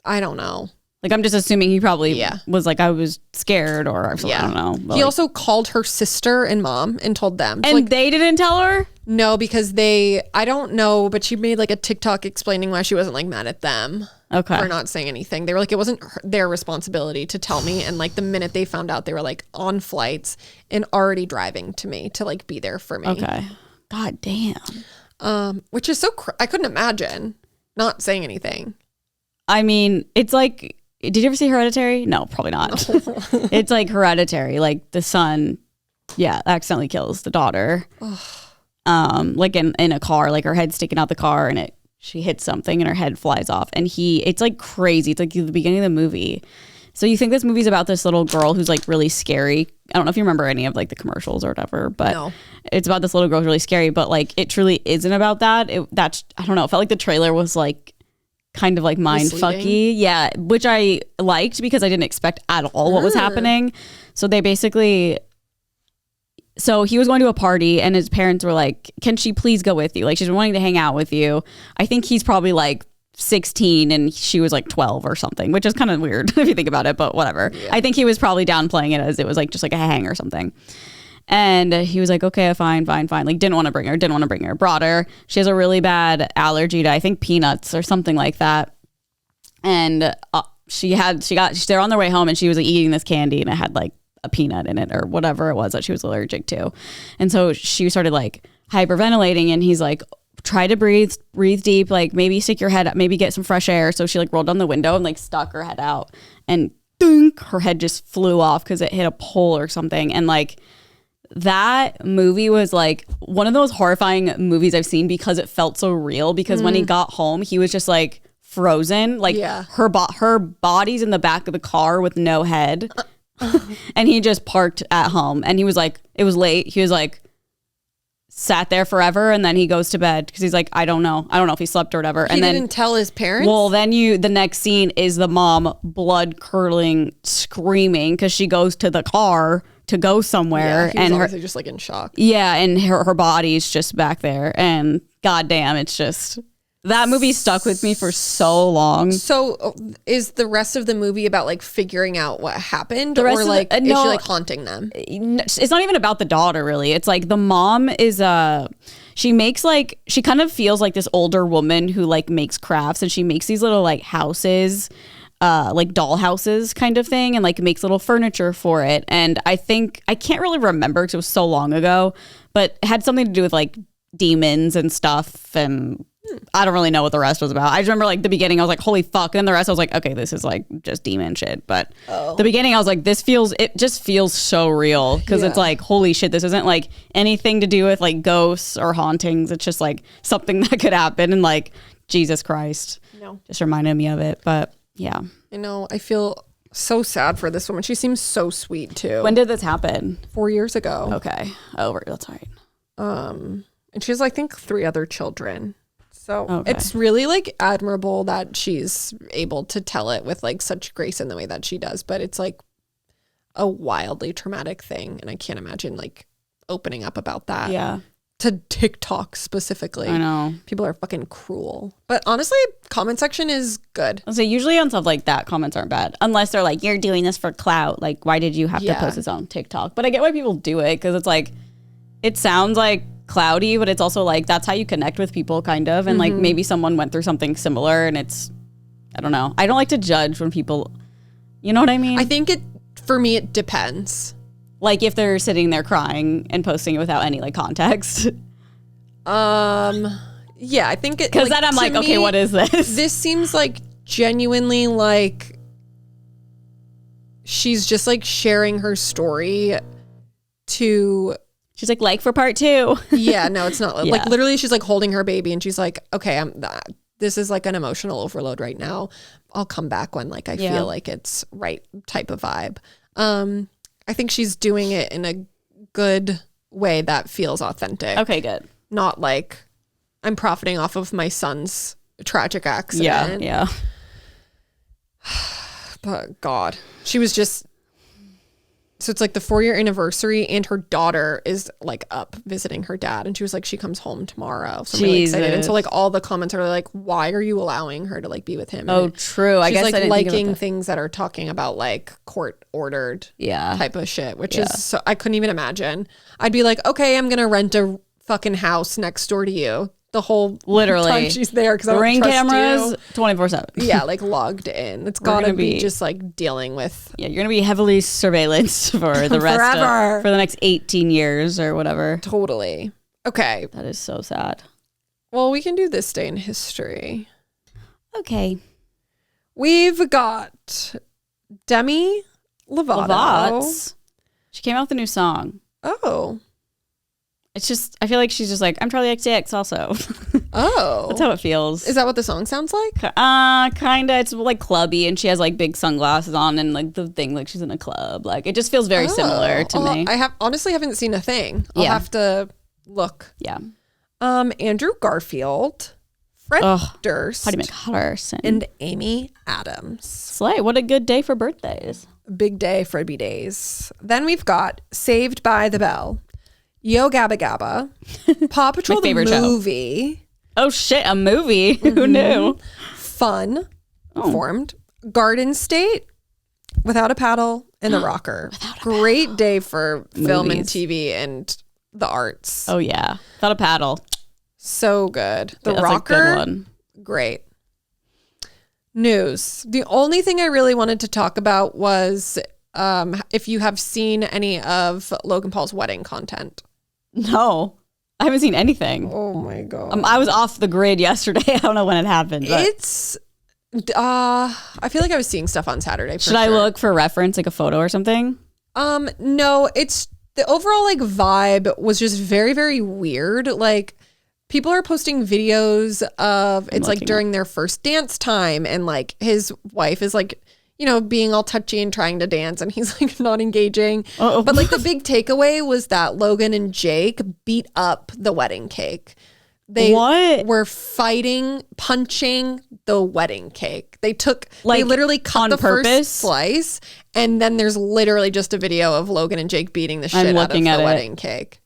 Speaker 2: I don't know.
Speaker 1: Like, I'm just assuming he probably was like, I was scared or something. I don't know.
Speaker 2: But he also called her sister and mom and told them.
Speaker 1: So, and like, they didn't tell her?
Speaker 2: No, because I don't know, but she made like a TikTok explaining why she wasn't like mad at them for not saying anything. They were like, it wasn't their responsibility to tell me. And like the minute they found out, they were like on flights and already driving to me to like be there for me.
Speaker 1: Okay. God damn.
Speaker 2: Which is I couldn't imagine not saying anything.
Speaker 1: I mean, it's like, did you ever see Hereditary? No, probably not. It's like Hereditary. Like the son, accidentally kills the daughter. Like in a car, like her head's sticking out the car and she hits something and her head flies off. And it's like crazy. It's like the beginning of the movie. So you think this movie's about this little girl who's like really scary. I don't know if you remember any of like the commercials or whatever, but it's about this little girl who's really scary. But like it truly isn't about that. I don't know. It felt like the trailer was like kind of like mind fucky. Yeah, which I liked because I didn't expect at all what was happening. So they basically, so he was going to a party and his parents were like, can she please go with you? Like she's been wanting to hang out with you. I think he's probably like 16 and she was like 12 or something, which is kind of weird if you think about it, but whatever. Yeah. I think he was probably downplaying it as it was like just like a hang or something. And he was like, okay, fine. Like, didn't want to bring her, brought her. She has a really bad allergy to, I think, peanuts or something like that. And they're on their way home and she was like, eating this candy and it had like a peanut in it or whatever it was that she was allergic to. And so she started like hyperventilating and he's like, try to breathe deep, like maybe stick your head up, maybe get some fresh air. So she like rolled down the window and like stuck her head out and dunk, her head just flew off because it hit a pole or something. And like, that movie was like one of those horrifying movies I've seen because it felt so real. Because when he got home, he was just like frozen. Like her body's in the back of the car with no head. And he just parked at home. And he was like, it was late. He was like, sat there forever. And then he goes to bed because he's like, I don't know if he slept or whatever.
Speaker 2: He didn't tell his parents?
Speaker 1: Well, then the next scene is the mom blood curdling, screaming because she goes to the car to go somewhere.
Speaker 2: He was
Speaker 1: and
Speaker 2: obviously just like in shock.
Speaker 1: Yeah, and her body's just back there. And goddamn, it's just, that movie stuck with me for so long.
Speaker 2: So is the rest of the movie about like figuring out what happened? Or like, is she like haunting them?
Speaker 1: It's not even about the daughter, really. It's like the mom is she kind of feels like this older woman who like makes crafts, and she makes these little like houses, like doll houses kind of thing, and like makes little furniture for it. And I can't really remember because it was so long ago, but it had something to do with like demons and stuff. And I don't really know what the rest was about. I just remember like the beginning, I was like, holy fuck. And then the rest I was like, okay, this is like just demon shit. But the beginning I was like, it just feels so real. Cause it's like, holy shit, this isn't like anything to do with like ghosts or hauntings. It's just like something that could happen. And like, Jesus Christ. Just reminded me of it. But yeah.
Speaker 2: I know. I feel so sad for this woman. She seems so sweet too.
Speaker 1: When did this happen?
Speaker 2: 4 years ago.
Speaker 1: Okay. Oh, that's right.
Speaker 2: And she has, I think, 3 other children. So it's really like admirable that she's able to tell it with like such grace in the way that she does. But it's like a wildly traumatic thing. And I can't imagine like opening up about that.
Speaker 1: Yeah.
Speaker 2: To TikTok specifically.
Speaker 1: I know.
Speaker 2: People are fucking cruel. But honestly, comment section is good.
Speaker 1: So usually on stuff like that, comments aren't bad. Unless they're like, you're doing this for clout. Like, why did you have to post this on TikTok? But I get why people do it. Because it's like, it sounds like cloudy, but it's also like, that's how you connect with people kind of. And like, maybe someone went through something similar and it's, I don't know. I don't like to judge when people, you know what I mean?
Speaker 2: I think for me, it depends.
Speaker 1: Like if they're sitting there crying and posting it without any like context.
Speaker 2: Yeah, I think it,
Speaker 1: because then I'm like, okay, what is this?
Speaker 2: This seems like genuinely like she's just like sharing her story to...
Speaker 1: She's like for part 2.
Speaker 2: Yeah, no, it's not. Like literally she's like holding her baby and she's like, okay, this is like an emotional overload right now. I'll come back when like I feel like it's right type of vibe. I think she's doing it in a good way that feels authentic.
Speaker 1: Okay, good.
Speaker 2: Not like I'm profiting off of my son's tragic accident.
Speaker 1: Yeah.
Speaker 2: But God, she was just... So it's like the 4-year anniversary and her daughter is like up visiting her dad. And she was like, she comes home tomorrow. So I'm really excited. And so like all the comments are like, why are you allowing her to like be with him? And
Speaker 1: true. I guess
Speaker 2: like
Speaker 1: I didn't
Speaker 2: liking things that are talking about like court ordered type of shit, which is so I couldn't even imagine. I'd be like, okay, I'm going to rent a fucking house next door to you. The whole time she's there because I don't
Speaker 1: Ring
Speaker 2: trust
Speaker 1: cameras 24/7.
Speaker 2: Yeah, like logged in. It's gotta be just like dealing with.
Speaker 1: Yeah, you're gonna be heavily surveillanced for the rest for the next 18 years or whatever.
Speaker 2: Totally. Okay.
Speaker 1: That is so sad.
Speaker 2: Well, we can do this day in history.
Speaker 1: Okay.
Speaker 2: We've got Demi Lovato.
Speaker 1: She came out with a new song.
Speaker 2: Oh.
Speaker 1: It's just, I feel like she's just like, I'm Charlie XCX also.
Speaker 2: Oh.
Speaker 1: That's how it feels.
Speaker 2: Is that what the song sounds like?
Speaker 1: Kinda. It's like clubby and she has like big sunglasses on and like the thing like she's in a club. Like it just feels very similar to me.
Speaker 2: I honestly haven't seen a thing. I'll have to look.
Speaker 1: Yeah.
Speaker 2: Andrew Garfield, Fred Durst,
Speaker 1: Patty McHutterson,
Speaker 2: and Amy Adams.
Speaker 1: Slay. What a good day for birthdays.
Speaker 2: Big day for B days. Then we've got Saved by the Bell, Yo Gabba Gabba, Paw Patrol the movie.
Speaker 1: Show. Oh shit, a movie. Who knew?
Speaker 2: Fun, formed, Garden State, Without a Paddle, and The Rocker. Great day for film and TV and the arts.
Speaker 1: Oh yeah. Without a Paddle.
Speaker 2: So good. The Rocker.
Speaker 1: A good one.
Speaker 2: Great. News. The only thing I really wanted to talk about was if you have seen any of Logan Paul's wedding content.
Speaker 1: No, I haven't seen anything.
Speaker 2: Oh my God.
Speaker 1: I was off the grid yesterday. I don't know when it happened. But.
Speaker 2: It's, I feel like I was seeing stuff on Saturday.
Speaker 1: Should I look for reference, like a photo or something?
Speaker 2: No, it's the overall like vibe was just very, very weird. Like people are posting videos of it's like during their first dance time and like his wife is like, you know, being all touchy and trying to dance and he's like not engaging. Uh-oh. But like the big takeaway was that Logan and Jake beat up the wedding cake. They were fighting, punching the wedding cake. They literally cut the first slice and then there's literally just a video of Logan and Jake beating the shit out of the wedding cake.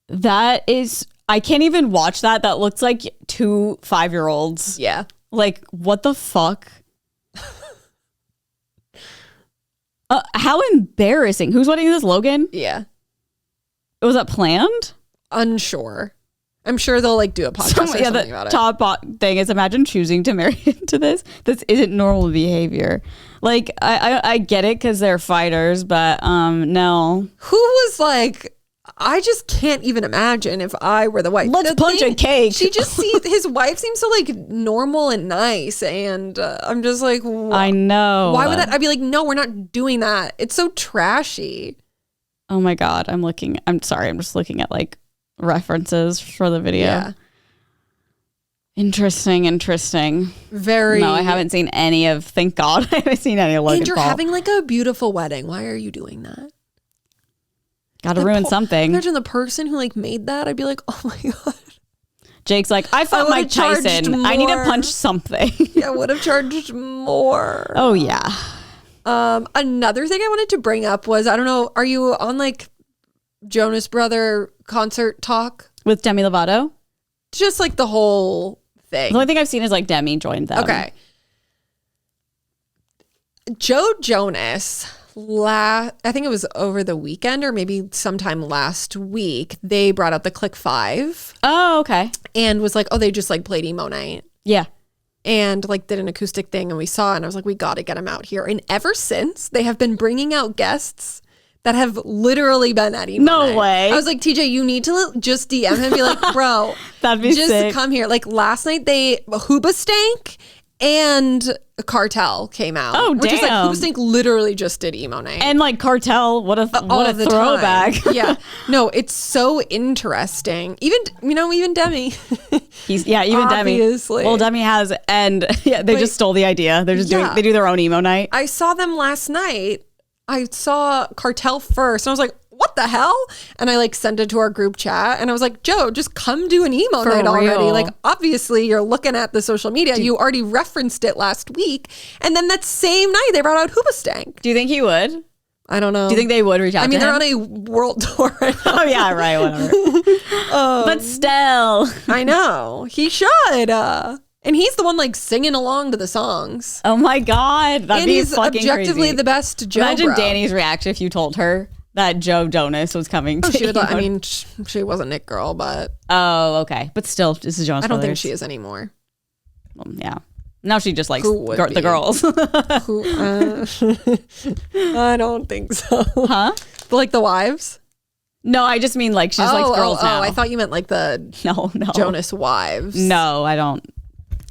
Speaker 1: That is, I can't even watch that. That looks like 2 5-year-olds.
Speaker 2: Yeah.
Speaker 1: Like, what the fuck? How embarrassing. Whose wedding is this, Logan?
Speaker 2: Yeah.
Speaker 1: Was that planned?
Speaker 2: Unsure. I'm sure they'll like do a podcast or something about it.
Speaker 1: The top thing is imagine choosing to marry into this. This isn't normal behavior. Like, I get it because they're fighters, but no.
Speaker 2: Who was like, I just can't even imagine if I were the wife.
Speaker 1: Let's punch a cake.
Speaker 2: She just his wife seems so like normal and nice. And I'm just like,
Speaker 1: I know.
Speaker 2: Why would that? I'd be like, no, we're not doing that. It's so trashy.
Speaker 1: Oh my God. I'm sorry. I'm just looking at like references for the video. Yeah. Interesting.
Speaker 2: Very.
Speaker 1: No, I haven't seen any of, thank God, I haven't seen any of Logan Paul.
Speaker 2: And you're having like a beautiful wedding. Why are you doing that?
Speaker 1: Gotta ruin something.
Speaker 2: Imagine the person who like made that. I'd be like, oh my God.
Speaker 1: Jake's like, I fought Mike Tyson. I need to punch something.
Speaker 2: Yeah, would have charged more.
Speaker 1: Oh yeah.
Speaker 2: Another thing I wanted to bring up was, I don't know, are you on like Jonas Brother concert talk?
Speaker 1: With Demi Lovato?
Speaker 2: Just like the whole thing.
Speaker 1: The only thing I've seen is like Demi joined them.
Speaker 2: Okay. Joe Jonas, I think it was over the weekend or maybe sometime last week, they brought out the Click 5.
Speaker 1: Oh, okay.
Speaker 2: And was like, oh, they just like played Emo Night.
Speaker 1: Yeah.
Speaker 2: And like did an acoustic thing and we saw it and I was like, we got to get him out here. And ever since, they have been bringing out guests that have literally been at Emo Night.
Speaker 1: No way.
Speaker 2: I was like, TJ, you need to just DM him and be like, bro,
Speaker 1: that'd be
Speaker 2: just
Speaker 1: sick.
Speaker 2: Come here. Like last night, they Hoobastank And Cartel came out.
Speaker 1: Oh,
Speaker 2: which is like,
Speaker 1: damn.
Speaker 2: Who Stink literally just did emo night.
Speaker 1: And like Cartel, what a throwback.
Speaker 2: Yeah. No, it's so interesting. Even Demi.
Speaker 1: Even
Speaker 2: Obviously.
Speaker 1: Demi. Well, Demi has, and they just stole the idea. They're just they do their own emo night.
Speaker 2: I saw them last night. I saw Cartel first and I was like, what the hell? And I like sent it to our group chat and I was like, Joe, just come do an emo night already. Like, obviously you're looking at the social media. You already referenced it last week. And then that same night they brought out Hoobastank.
Speaker 1: Do you think he would?
Speaker 2: I don't know.
Speaker 1: Do you think they would reach out to him?
Speaker 2: They're on a world tour right now.
Speaker 1: Oh, yeah, right, whatever. But still.
Speaker 2: I know. He should. And he's the one like singing along to the songs.
Speaker 1: Oh my God. That'd be fucking
Speaker 2: objectively
Speaker 1: crazy.
Speaker 2: the best Joe
Speaker 1: Imagine
Speaker 2: bro.
Speaker 1: Danny's reaction if you told her that Joe Jonas was coming to
Speaker 2: she would, she wasn't Nick Girl, but...
Speaker 1: Oh, okay. But still, this is Jonas
Speaker 2: I don't
Speaker 1: Brothers.
Speaker 2: think she is anymore.
Speaker 1: Well, yeah. Now she just likes the girls.
Speaker 2: I don't think so.
Speaker 1: Huh?
Speaker 2: Like the wives?
Speaker 1: No, I just mean like she just likes girls now.
Speaker 2: I thought you meant like the
Speaker 1: no
Speaker 2: Jonas wives.
Speaker 1: No, I don't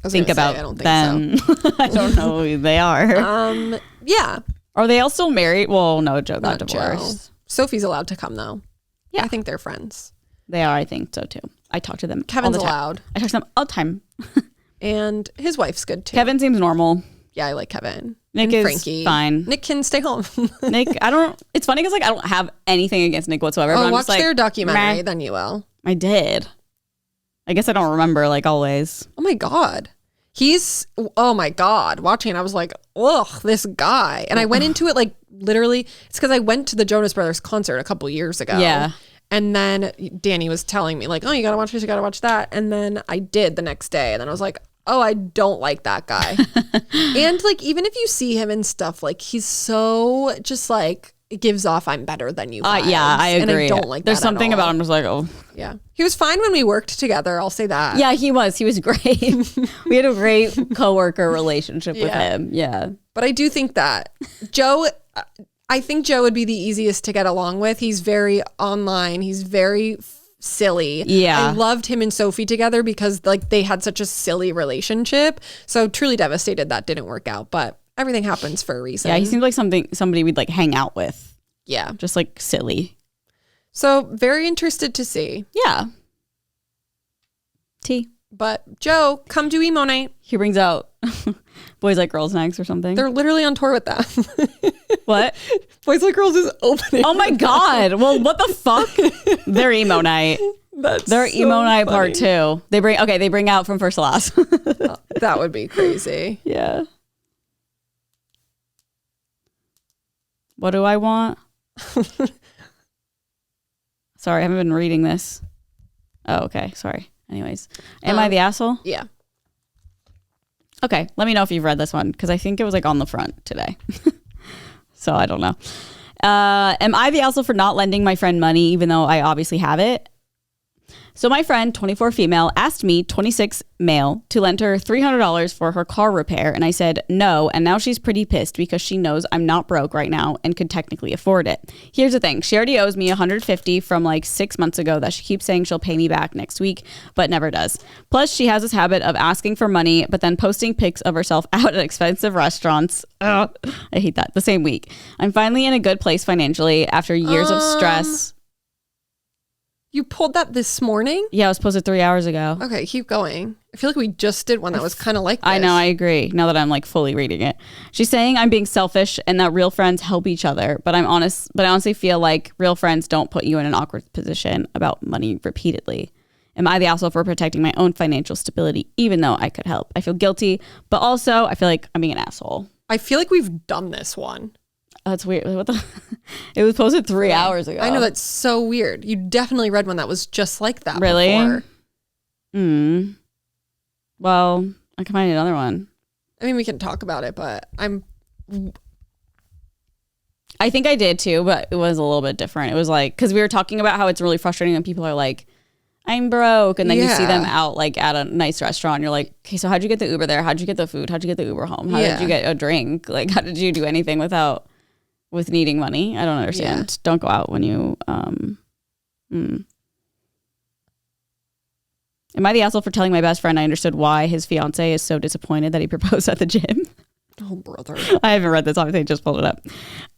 Speaker 1: think about
Speaker 2: I don't think
Speaker 1: them.
Speaker 2: so.
Speaker 1: I don't know who they are.
Speaker 2: Yeah.
Speaker 1: Are they all still married? Well, no, Joe got divorced.
Speaker 2: Joe. Sophie's allowed to come though.
Speaker 1: Yeah.
Speaker 2: I think they're friends.
Speaker 1: They are, I think so too. I talk to them
Speaker 2: Kevin's
Speaker 1: all the time.
Speaker 2: allowed.
Speaker 1: I talk to them all the time.
Speaker 2: And his wife's good too.
Speaker 1: Kevin seems normal.
Speaker 2: Yeah, I like Kevin.
Speaker 1: Nick
Speaker 2: and
Speaker 1: is
Speaker 2: Frankie.
Speaker 1: fine.
Speaker 2: Nick can stay home.
Speaker 1: Nick, it's funny because like I don't have anything against Nick whatsoever. But I'm
Speaker 2: watch
Speaker 1: just, like,
Speaker 2: their documentary,
Speaker 1: meh.
Speaker 2: then you will.
Speaker 1: I did. I guess I don't remember like always.
Speaker 2: Oh my God. Oh my God. Watching it, I was like, ugh, this guy. And I went into it like literally, it's because I went to the Jonas Brothers concert a couple years ago.
Speaker 1: Yeah.
Speaker 2: And then Danny was telling me like, oh, you got to watch this, you got to watch that. And then I did the next day. And then I was like, oh, I don't like that guy. And like, even if you see him and stuff, like he's so just like, it gives off I'm better than you vibes.
Speaker 1: Yeah, I agree.
Speaker 2: And I don't like
Speaker 1: There's
Speaker 2: that
Speaker 1: something
Speaker 2: at all.
Speaker 1: about him just like, oh.
Speaker 2: Yeah. He was fine when we worked together. I'll say that.
Speaker 1: Yeah, he was great. We had a great coworker relationship with him. Yeah.
Speaker 2: But I do think that I think Joe would be the easiest to get along with. He's very online. He's very silly.
Speaker 1: Yeah.
Speaker 2: I loved him and Sophie together because like they had such a silly relationship. So truly devastated that didn't work out, but everything happens for a reason.
Speaker 1: Yeah, he seems like somebody we'd like hang out with.
Speaker 2: Yeah.
Speaker 1: Just like silly.
Speaker 2: So very interested to see.
Speaker 1: Yeah. T.
Speaker 2: But Joe, come do emo night.
Speaker 1: He brings out Boys Like Girls next or something.
Speaker 2: They're literally on tour with that.
Speaker 1: What?
Speaker 2: Boys Like Girls is opening.
Speaker 1: Oh my God. Well, what the fuck? Their emo night. Their
Speaker 2: so
Speaker 1: emo night
Speaker 2: funny.
Speaker 1: part 2. They bring out From First to Last.
Speaker 2: That would be crazy.
Speaker 1: Yeah. What do I want? Sorry, I haven't been reading this. Oh, okay. Sorry. Anyways, am I the asshole?
Speaker 2: Yeah.
Speaker 1: Okay, let me know if you've read this one because I think it was like on the front today. So I don't know. Am I the asshole for not lending my friend money even though I obviously have it? So my friend, 24 female, asked me, 26 male, to lend her $300 for her car repair. And I said no. And now she's pretty pissed because she knows I'm not broke right now and could technically afford it. Here's the thing. She already owes me $150 from like 6 months ago that she keeps saying she'll pay me back next week, but never does. Plus, she has this habit of asking for money, but then posting pics of herself out at expensive restaurants. Ugh, I hate that. The same week. I'm finally in a good place financially after years of stress.
Speaker 2: You pulled that this morning?
Speaker 1: Yeah, it was posted 3 hours ago.
Speaker 2: Okay, keep going. I feel like we just did one that was kind of like this.
Speaker 1: I know, I agree. Now that I'm like fully reading it. She's saying I'm being selfish and that real friends help each other, but I honestly feel like real friends don't put you in an awkward position about money repeatedly. Am I the asshole for protecting my own financial stability even though I could help? I feel guilty, but also I feel like I'm being an asshole.
Speaker 2: I feel like we've done this one.
Speaker 1: That's weird. What the? It was posted 3 hours ago.
Speaker 2: I know, that's so weird. You definitely read one that was just like that.
Speaker 1: Really?
Speaker 2: Before.
Speaker 1: Well, I can find another one.
Speaker 2: I mean, we can talk about it, but
Speaker 1: I think I did too, but it was a little bit different. It was like, because we were talking about how it's really frustrating when people are like, I'm broke. And then you see them out like at a nice restaurant. You're like, okay, so how'd you get the Uber there? How'd you get the food? How'd you get the Uber home? How did you get a drink? Like, how did you do anything with needing money? I don't understand. Yeah. Don't go out when you, Am I the asshole for telling my best friend I understood why his fiance is so disappointed that he proposed at the gym?
Speaker 2: Oh, brother.
Speaker 1: I haven't read this. Obviously, I just pulled it up.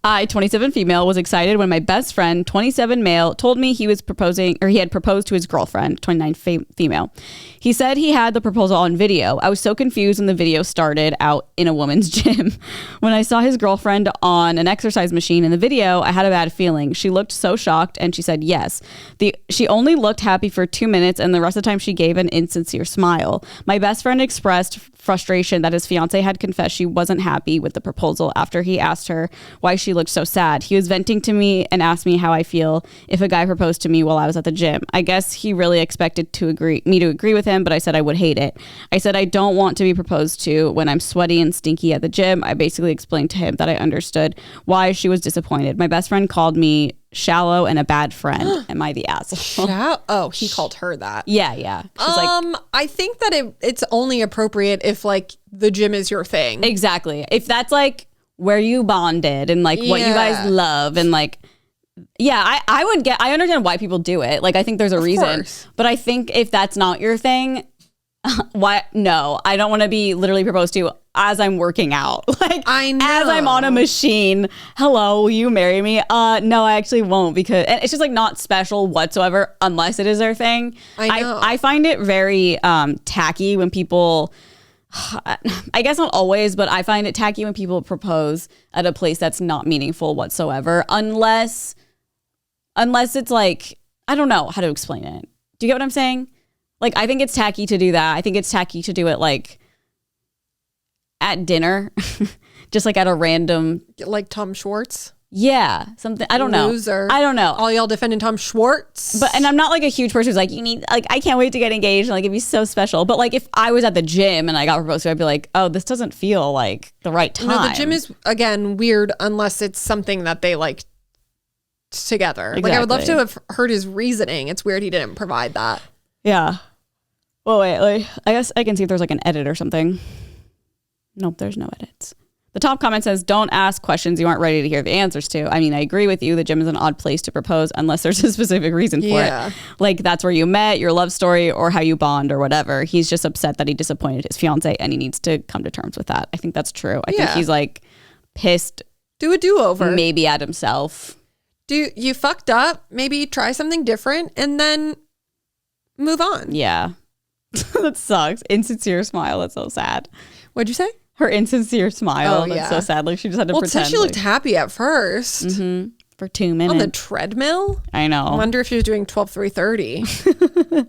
Speaker 1: I, 27 female, was excited when my best friend, 27 male, told me he was proposing, or he had proposed to his girlfriend, 29 female. He said he had the proposal on video. I was so confused when the video started out in a woman's gym. When I saw his girlfriend on an exercise machine in the video, I had a bad feeling. She looked so shocked and she said yes. She only looked happy for 2 minutes and the rest of the time she gave an insincere smile. My best friend expressed frustration that his fiance had confessed she wasn't happy with the proposal after he asked her why she looked so sad. He was venting to me and asked me how I feel if a guy proposed to me while I was at the gym. I guess he really expected me to agree with him, but I said I would hate it. I said I don't want to be proposed to when I'm sweaty and stinky at the gym. I basically explained to him that I understood why she was disappointed. My best friend called me shallow and a bad friend. Am I the asshole?
Speaker 2: Oh, he called her that.
Speaker 1: Yeah. She's like,
Speaker 2: I think that it's only appropriate if like the gym is your thing.
Speaker 1: Exactly. If that's like where you bonded and like what you guys love and like, yeah, I understand why people do it. Like, I think there's a reason, but I think if that's not your thing, no, I don't want to be literally proposed to as I'm working out. Like,
Speaker 2: I know.
Speaker 1: As I'm on a machine. Hello, will you marry me? No, I actually won't, because and it's just like not special whatsoever unless it is their thing.
Speaker 2: I know.
Speaker 1: I find it very tacky when people, I guess not always, but I find it tacky when people propose at a place that's not meaningful whatsoever, unless it's like, I don't know how to explain it. Do you get what I'm saying? Like, I think it's tacky to do that. I think it's tacky to do it like at dinner, just like at a random,
Speaker 2: like Tom Schwartz.
Speaker 1: Yeah, something. I don't know.
Speaker 2: Loser.
Speaker 1: I don't know.
Speaker 2: All y'all defending Tom Schwartz.
Speaker 1: And I'm not like a huge person who's like, you need, like, I can't wait to get engaged. And like, it'd be so special. But like, if I was at the gym and I got proposed to, I'd be like, oh, this doesn't feel like the right time.
Speaker 2: No, the gym is, again, weird unless it's something that they like together.
Speaker 1: Exactly.
Speaker 2: Like, I would love to have heard his reasoning. It's weird he didn't provide that.
Speaker 1: Yeah. Well, wait, like, I guess I can see if there's like an edit or something. Nope, there's no edits. The top comment says, don't ask questions you aren't ready to hear the answers to. I mean, I agree with you. The gym is an odd place to propose unless there's a specific reason for it. Like, that's where you met, your love story, or how you bond or whatever. He's just upset that he disappointed his fiance and he needs to come to terms with that. I think that's true. I think he's like pissed.
Speaker 2: Do a do-over.
Speaker 1: Maybe at himself.
Speaker 2: You fucked up. Maybe try something different and then move on.
Speaker 1: Yeah. That sucks. Insincere smile. That's so sad.
Speaker 2: What'd you say?
Speaker 1: Her insincere smile. That's so sad. Like, she just had to pretend.
Speaker 2: Well, it said she looked happy at first.
Speaker 1: Mm-hmm. For 2 minutes.
Speaker 2: On the treadmill?
Speaker 1: I know.
Speaker 2: I wonder if she was doing 12-3-30.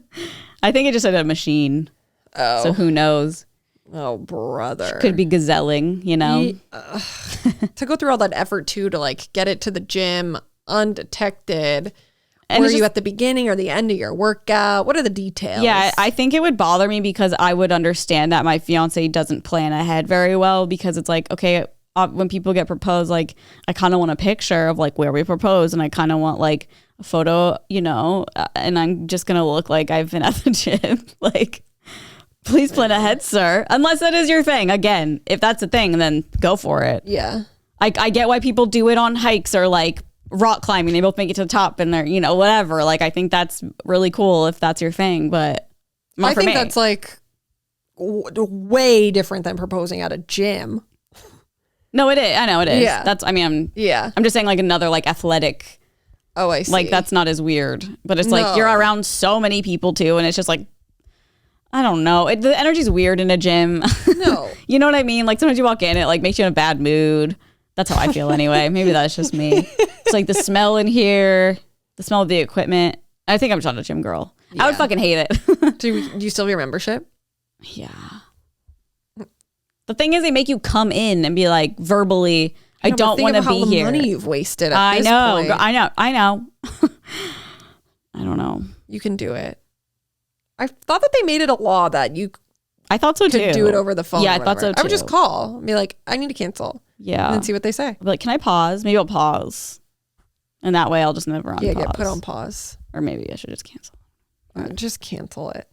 Speaker 1: I think it just said a machine.
Speaker 2: Oh.
Speaker 1: So who knows?
Speaker 2: Oh, brother.
Speaker 1: She could be gazelling, you know?
Speaker 2: To go through all that effort, too, to like get it to the gym undetected.
Speaker 1: And
Speaker 2: were you at the beginning or the end of your workout? What are the details?
Speaker 1: Yeah, I think it would bother me because I would understand that my fiance doesn't plan ahead very well, because it's like, okay, when people get proposed, like, I kind of want a picture of like where we propose, and I kind of want like a photo, you know, and I'm just going to look like I've been at the gym. Like, please plan ahead, sir. Unless that is your thing. Again, if that's a thing, then go for it.
Speaker 2: Yeah.
Speaker 1: I get why people do it on hikes or like rock climbing. They both make it to the top and they're, you know, whatever. Like, I think that's really cool if that's your thing, but not for me.
Speaker 2: I think that's like way different than proposing at a gym.
Speaker 1: No, it is. I know it is.
Speaker 2: Yeah.
Speaker 1: That's, I mean, I'm just saying like another like athletic.
Speaker 2: Oh, I see.
Speaker 1: Like, that's not as weird, but it's like you're around so many people too. And it's just like, I don't know. The energy's weird in a gym.
Speaker 2: No.
Speaker 1: You know what I mean? Like, sometimes you walk in, it like makes you in a bad mood. That's how I feel anyway. Maybe that's just me. It's like the smell in here, the smell of the equipment. I think I'm just not a gym girl. Yeah. I would fucking hate it.
Speaker 2: Do you still have your membership?
Speaker 1: Yeah. The thing is, they make you come in and be like verbally, I don't want to be here.
Speaker 2: How much money you've wasted at this point.
Speaker 1: I know. I don't know.
Speaker 2: You can do it. I thought that they made it a law that you
Speaker 1: I thought so too.
Speaker 2: Could do it over the phone.
Speaker 1: Yeah, I thought so too.
Speaker 2: I would just call and be like, I need to cancel.
Speaker 1: Yeah.
Speaker 2: And then see what they say.
Speaker 1: I'd be like, can I pause? Maybe I'll pause. And that way I'll just never on pause.
Speaker 2: Get put on pause.
Speaker 1: Or maybe I should just cancel.
Speaker 2: Just cancel it.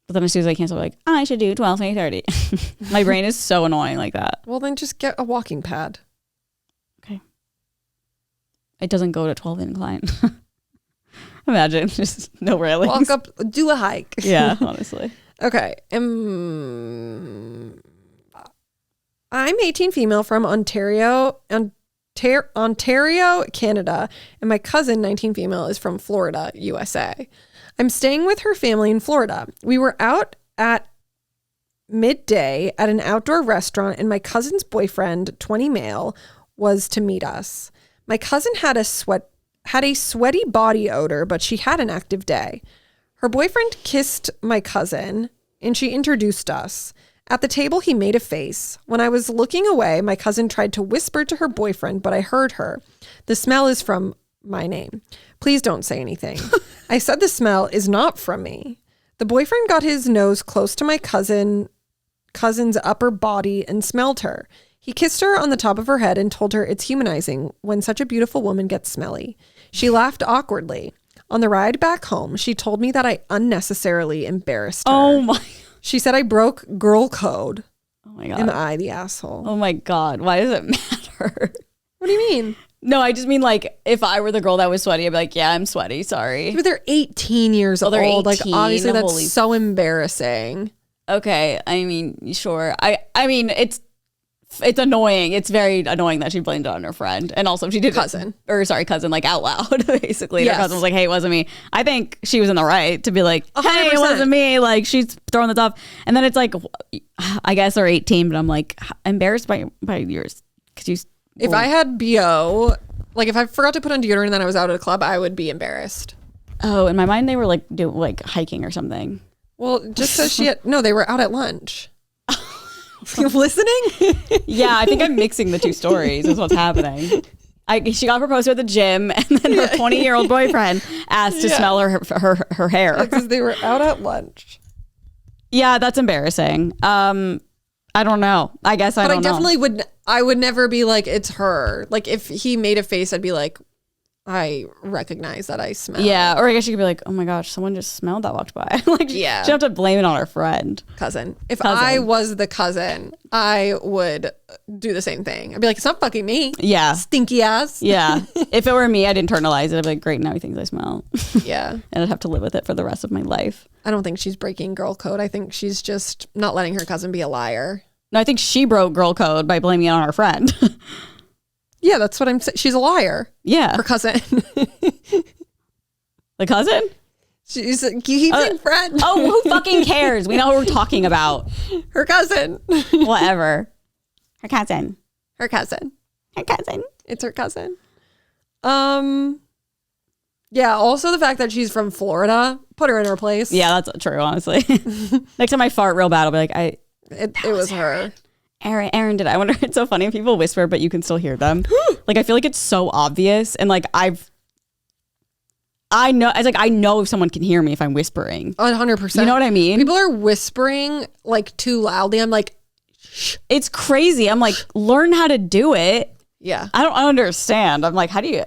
Speaker 1: But then as soon as I cancel, I'm like, I should do 12, 30. My brain is so annoying like that.
Speaker 2: Well, then just get a walking pad.
Speaker 1: Okay. It doesn't go to 12 incline. Imagine just no railings.
Speaker 2: Walk up, do a hike.
Speaker 1: Yeah, honestly.
Speaker 2: Okay. I'm 18 female from Ontario, Canada, and my cousin, 19 female, is from Florida, USA. I'm staying with her family in Florida. We were out at midday at an outdoor restaurant, and my cousin's boyfriend, 20 male, was to meet us. My cousin had a sweaty body odor, but she had an active day. Her boyfriend kissed my cousin, and she introduced us. At the table, he made a face. When I was looking away, my cousin tried to whisper to her boyfriend, but I heard her. The smell is from my name. Please don't say anything. I said the smell is not from me. The boyfriend got his nose close to my cousin's upper body and smelled her. He kissed her on the top of her head and told her it's humanizing when such a beautiful woman gets smelly. She laughed awkwardly. On the ride back home, she told me that I unnecessarily embarrassed her.
Speaker 1: Oh my.
Speaker 2: She said I broke girl code.
Speaker 1: Oh my God.
Speaker 2: Am I the asshole?
Speaker 1: Oh my God. Why does it matter?
Speaker 2: What do you mean?
Speaker 1: No, I just mean like if I were the girl that was sweaty, I'd be like, yeah, I'm sweaty. Sorry.
Speaker 2: But they're 18 years old.
Speaker 1: They're 18.
Speaker 2: Like, obviously, that's
Speaker 1: Holy
Speaker 2: so embarrassing.
Speaker 1: Okay. I mean, sure. I mean, it's annoying. It's very annoying that she blamed it on her friend. And also she did cousin, like out loud, basically. Yes. Her cousin was like, hey, it wasn't me. I think she was in the right to be like, hey, 100%. It wasn't me. Like, she's throwing this off. And then it's like, I guess they're 18, but I'm like embarrassed by yours.
Speaker 2: If I had BO, like if I forgot to put on deodorant and then I was out at a club, I would be embarrassed.
Speaker 1: Oh, in my mind, they were like hiking or something.
Speaker 2: Well, just so they were out at lunch. You listening?
Speaker 1: Yeah, I think I'm mixing the two stories is what's happening. She got proposed to at the gym, and then her 20-year-old boyfriend asked to smell her hair.
Speaker 2: Because they were out at lunch.
Speaker 1: Yeah, that's embarrassing. I don't know. I guess I don't know. But I
Speaker 2: definitely I would never be like, it's her. Like, if he made a face, I'd be like, I recognize that I smell.
Speaker 1: Yeah, or I guess you could be like, oh my gosh, someone just smelled that walked by. Like, yeah. She'd have to blame it on her friend.
Speaker 2: Cousin. If I was the cousin, I would do the same thing. I'd be like, it's not fucking me.
Speaker 1: Yeah.
Speaker 2: Stinky ass.
Speaker 1: Yeah. If it were me, I'd internalize it. I'd be like, great, now he thinks I smell.
Speaker 2: Yeah.
Speaker 1: And I'd have to live with it for the rest of my life.
Speaker 2: I don't think she's breaking girl code. I think she's just not letting her cousin be a liar.
Speaker 1: No, I think she broke girl code by blaming it on her friend.
Speaker 2: Yeah, that's what I'm saying. She's a liar.
Speaker 1: Yeah.
Speaker 2: Her cousin.
Speaker 1: The cousin?
Speaker 2: She's a keeping friend.
Speaker 1: Oh, who fucking cares? We know who we're talking about.
Speaker 2: Her cousin.
Speaker 1: Whatever. Her cousin.
Speaker 2: Her cousin.
Speaker 1: Her cousin.
Speaker 2: It's her cousin. Yeah, also the fact that she's from Florida, put her in her place.
Speaker 1: Yeah, that's true, honestly. Next time I fart real bad, I'll be like,
Speaker 2: it was her.
Speaker 1: Erin did it. I wonder, it's so funny if people whisper, but you can still hear them. Like, I feel like it's so obvious. And like, I know if someone can hear me if I'm whispering.
Speaker 2: 100%.
Speaker 1: You know what I mean?
Speaker 2: People are whispering like too loudly. I'm like,
Speaker 1: shh. It's crazy. I'm like, learn how to do it.
Speaker 2: Yeah.
Speaker 1: I don't understand. I'm like, how do you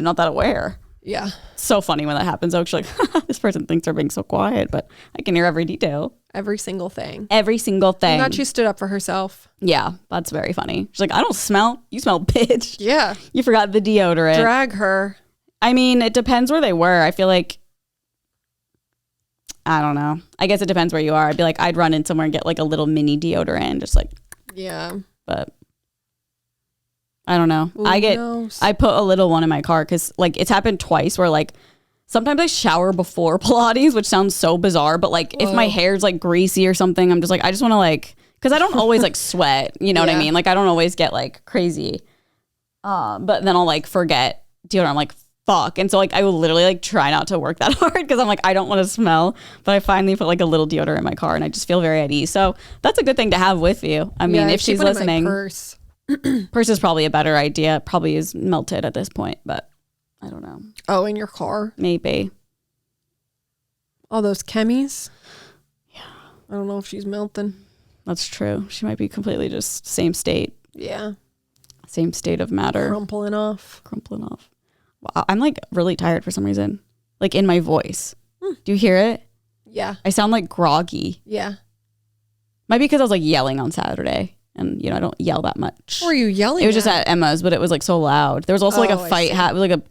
Speaker 1: not that aware?
Speaker 2: Yeah.
Speaker 1: So funny when that happens. Actually, like, this person thinks they're being so quiet, but I can hear every detail.
Speaker 2: Every single thing.
Speaker 1: Every single thing.
Speaker 2: I'm glad she stood up for herself.
Speaker 1: Yeah, that's very funny. She's like, I don't smell. You smell, bitch.
Speaker 2: Yeah.
Speaker 1: You forgot the deodorant.
Speaker 2: Drag her.
Speaker 1: I mean, it depends where they were. I feel like, I don't know. I guess it depends where you are. I'd be like, I'd run in somewhere and get like a little mini deodorant, just like.
Speaker 2: Yeah.
Speaker 1: But I don't know.
Speaker 2: Ooh,
Speaker 1: I put a little one in my car because like it's happened twice where like sometimes I shower before Pilates, which sounds so bizarre, but like if my hair's like greasy or something, I'm just like, I just want to like, because I don't always like sweat, you know what I mean? Like I don't always get like crazy. But then I'll like forget deodorant. I'm like, fuck. And so like I will literally like try not to work that hard because I'm like, I don't want to smell. But I finally put like a little deodorant in my car and I just feel very at ease. So that's a good thing to have with you. I mean, if she's listening.
Speaker 2: Purse
Speaker 1: is probably a better idea. It probably is melted at this point, but I don't know.
Speaker 2: Oh, in your car?
Speaker 1: Maybe.
Speaker 2: All those chemies?
Speaker 1: Yeah.
Speaker 2: I don't know if she's melting.
Speaker 1: That's true. She might be completely just same state.
Speaker 2: Yeah.
Speaker 1: Same state of matter.
Speaker 2: Crumpling off.
Speaker 1: Wow, I'm like really tired for some reason. Like in my voice. Do you hear it?
Speaker 2: Yeah.
Speaker 1: I sound like groggy.
Speaker 2: Yeah.
Speaker 1: Might be because I was like yelling on Saturday. And, you know, I don't yell that much.
Speaker 2: What were you yelling
Speaker 1: It was just at Emma's, but it was like so loud. There was also like a fight. It was like a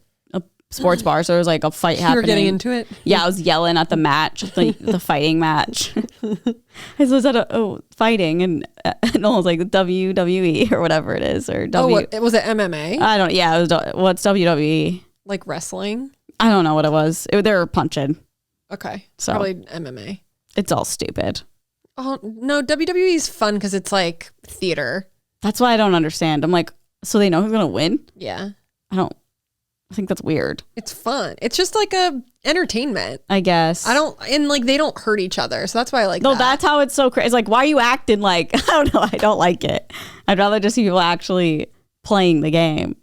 Speaker 1: sports bar, so there was like a fight happening.
Speaker 2: You were getting into it?
Speaker 1: Yeah, I was yelling at the match, the fighting match. I was at fighting, and Noel was like WWE or whatever it is, or
Speaker 2: was it MMA?
Speaker 1: I don't. Yeah, it was. What's WWE?
Speaker 2: Like wrestling?
Speaker 1: I don't know what it was. They were punching.
Speaker 2: Okay,
Speaker 1: so
Speaker 2: probably MMA. It's
Speaker 1: all stupid.
Speaker 2: Oh no, WWE is fun because it's like theater.
Speaker 1: That's why I don't understand. I'm like, so they know who's gonna win?
Speaker 2: Yeah.
Speaker 1: I think that's weird.
Speaker 2: It's fun. It's just like a entertainment,
Speaker 1: I guess.
Speaker 2: They don't hurt each other, so that's why I like.
Speaker 1: No, that's how it's so crazy. It's like, why are you acting like? I don't know. I don't like it. I'd rather just see people actually playing the game.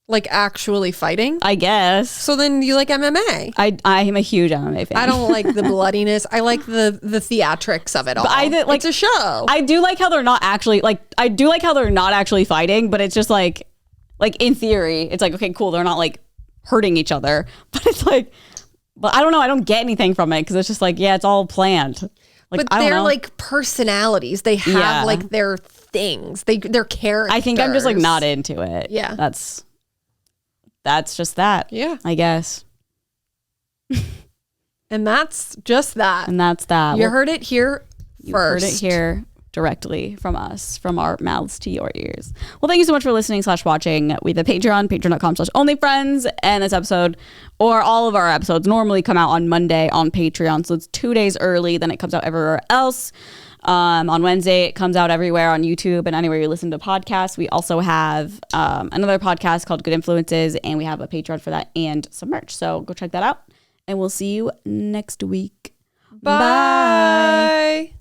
Speaker 2: Like actually fighting?
Speaker 1: I guess.
Speaker 2: So then you like MMA?
Speaker 1: I am a huge MMA fan.
Speaker 2: I don't like the bloodiness. I like the theatrics of it all. But it's a show.
Speaker 1: I do like how they're not actually fighting, but it's just like in theory, it's like, okay, cool. They're not like hurting each other, but it's like, but I don't know. I don't get anything from it because it's just like, yeah, it's all planned. Like,
Speaker 2: but they're like personalities. They have like their things. They're characters.
Speaker 1: I think I'm just like not into it.
Speaker 2: Yeah.
Speaker 1: That's just that.
Speaker 2: Yeah.
Speaker 1: I guess.
Speaker 2: And that's just that.
Speaker 1: And that's that.
Speaker 2: You heard it here first.
Speaker 1: You heard it here directly from us, from our mouths to your ears. Well, thank you so much for listening / watching. We have a Patreon, patreon.com/onlyfriends. And this episode, or all of our episodes, normally come out on Monday on Patreon. So it's 2 days early than it comes out everywhere else. On Wednesday, it comes out everywhere on YouTube and anywhere you listen to podcasts. We also have another podcast called Good Influences, and we have a Patreon for that and some merch. So go check that out, and we'll see you next week.
Speaker 2: Bye.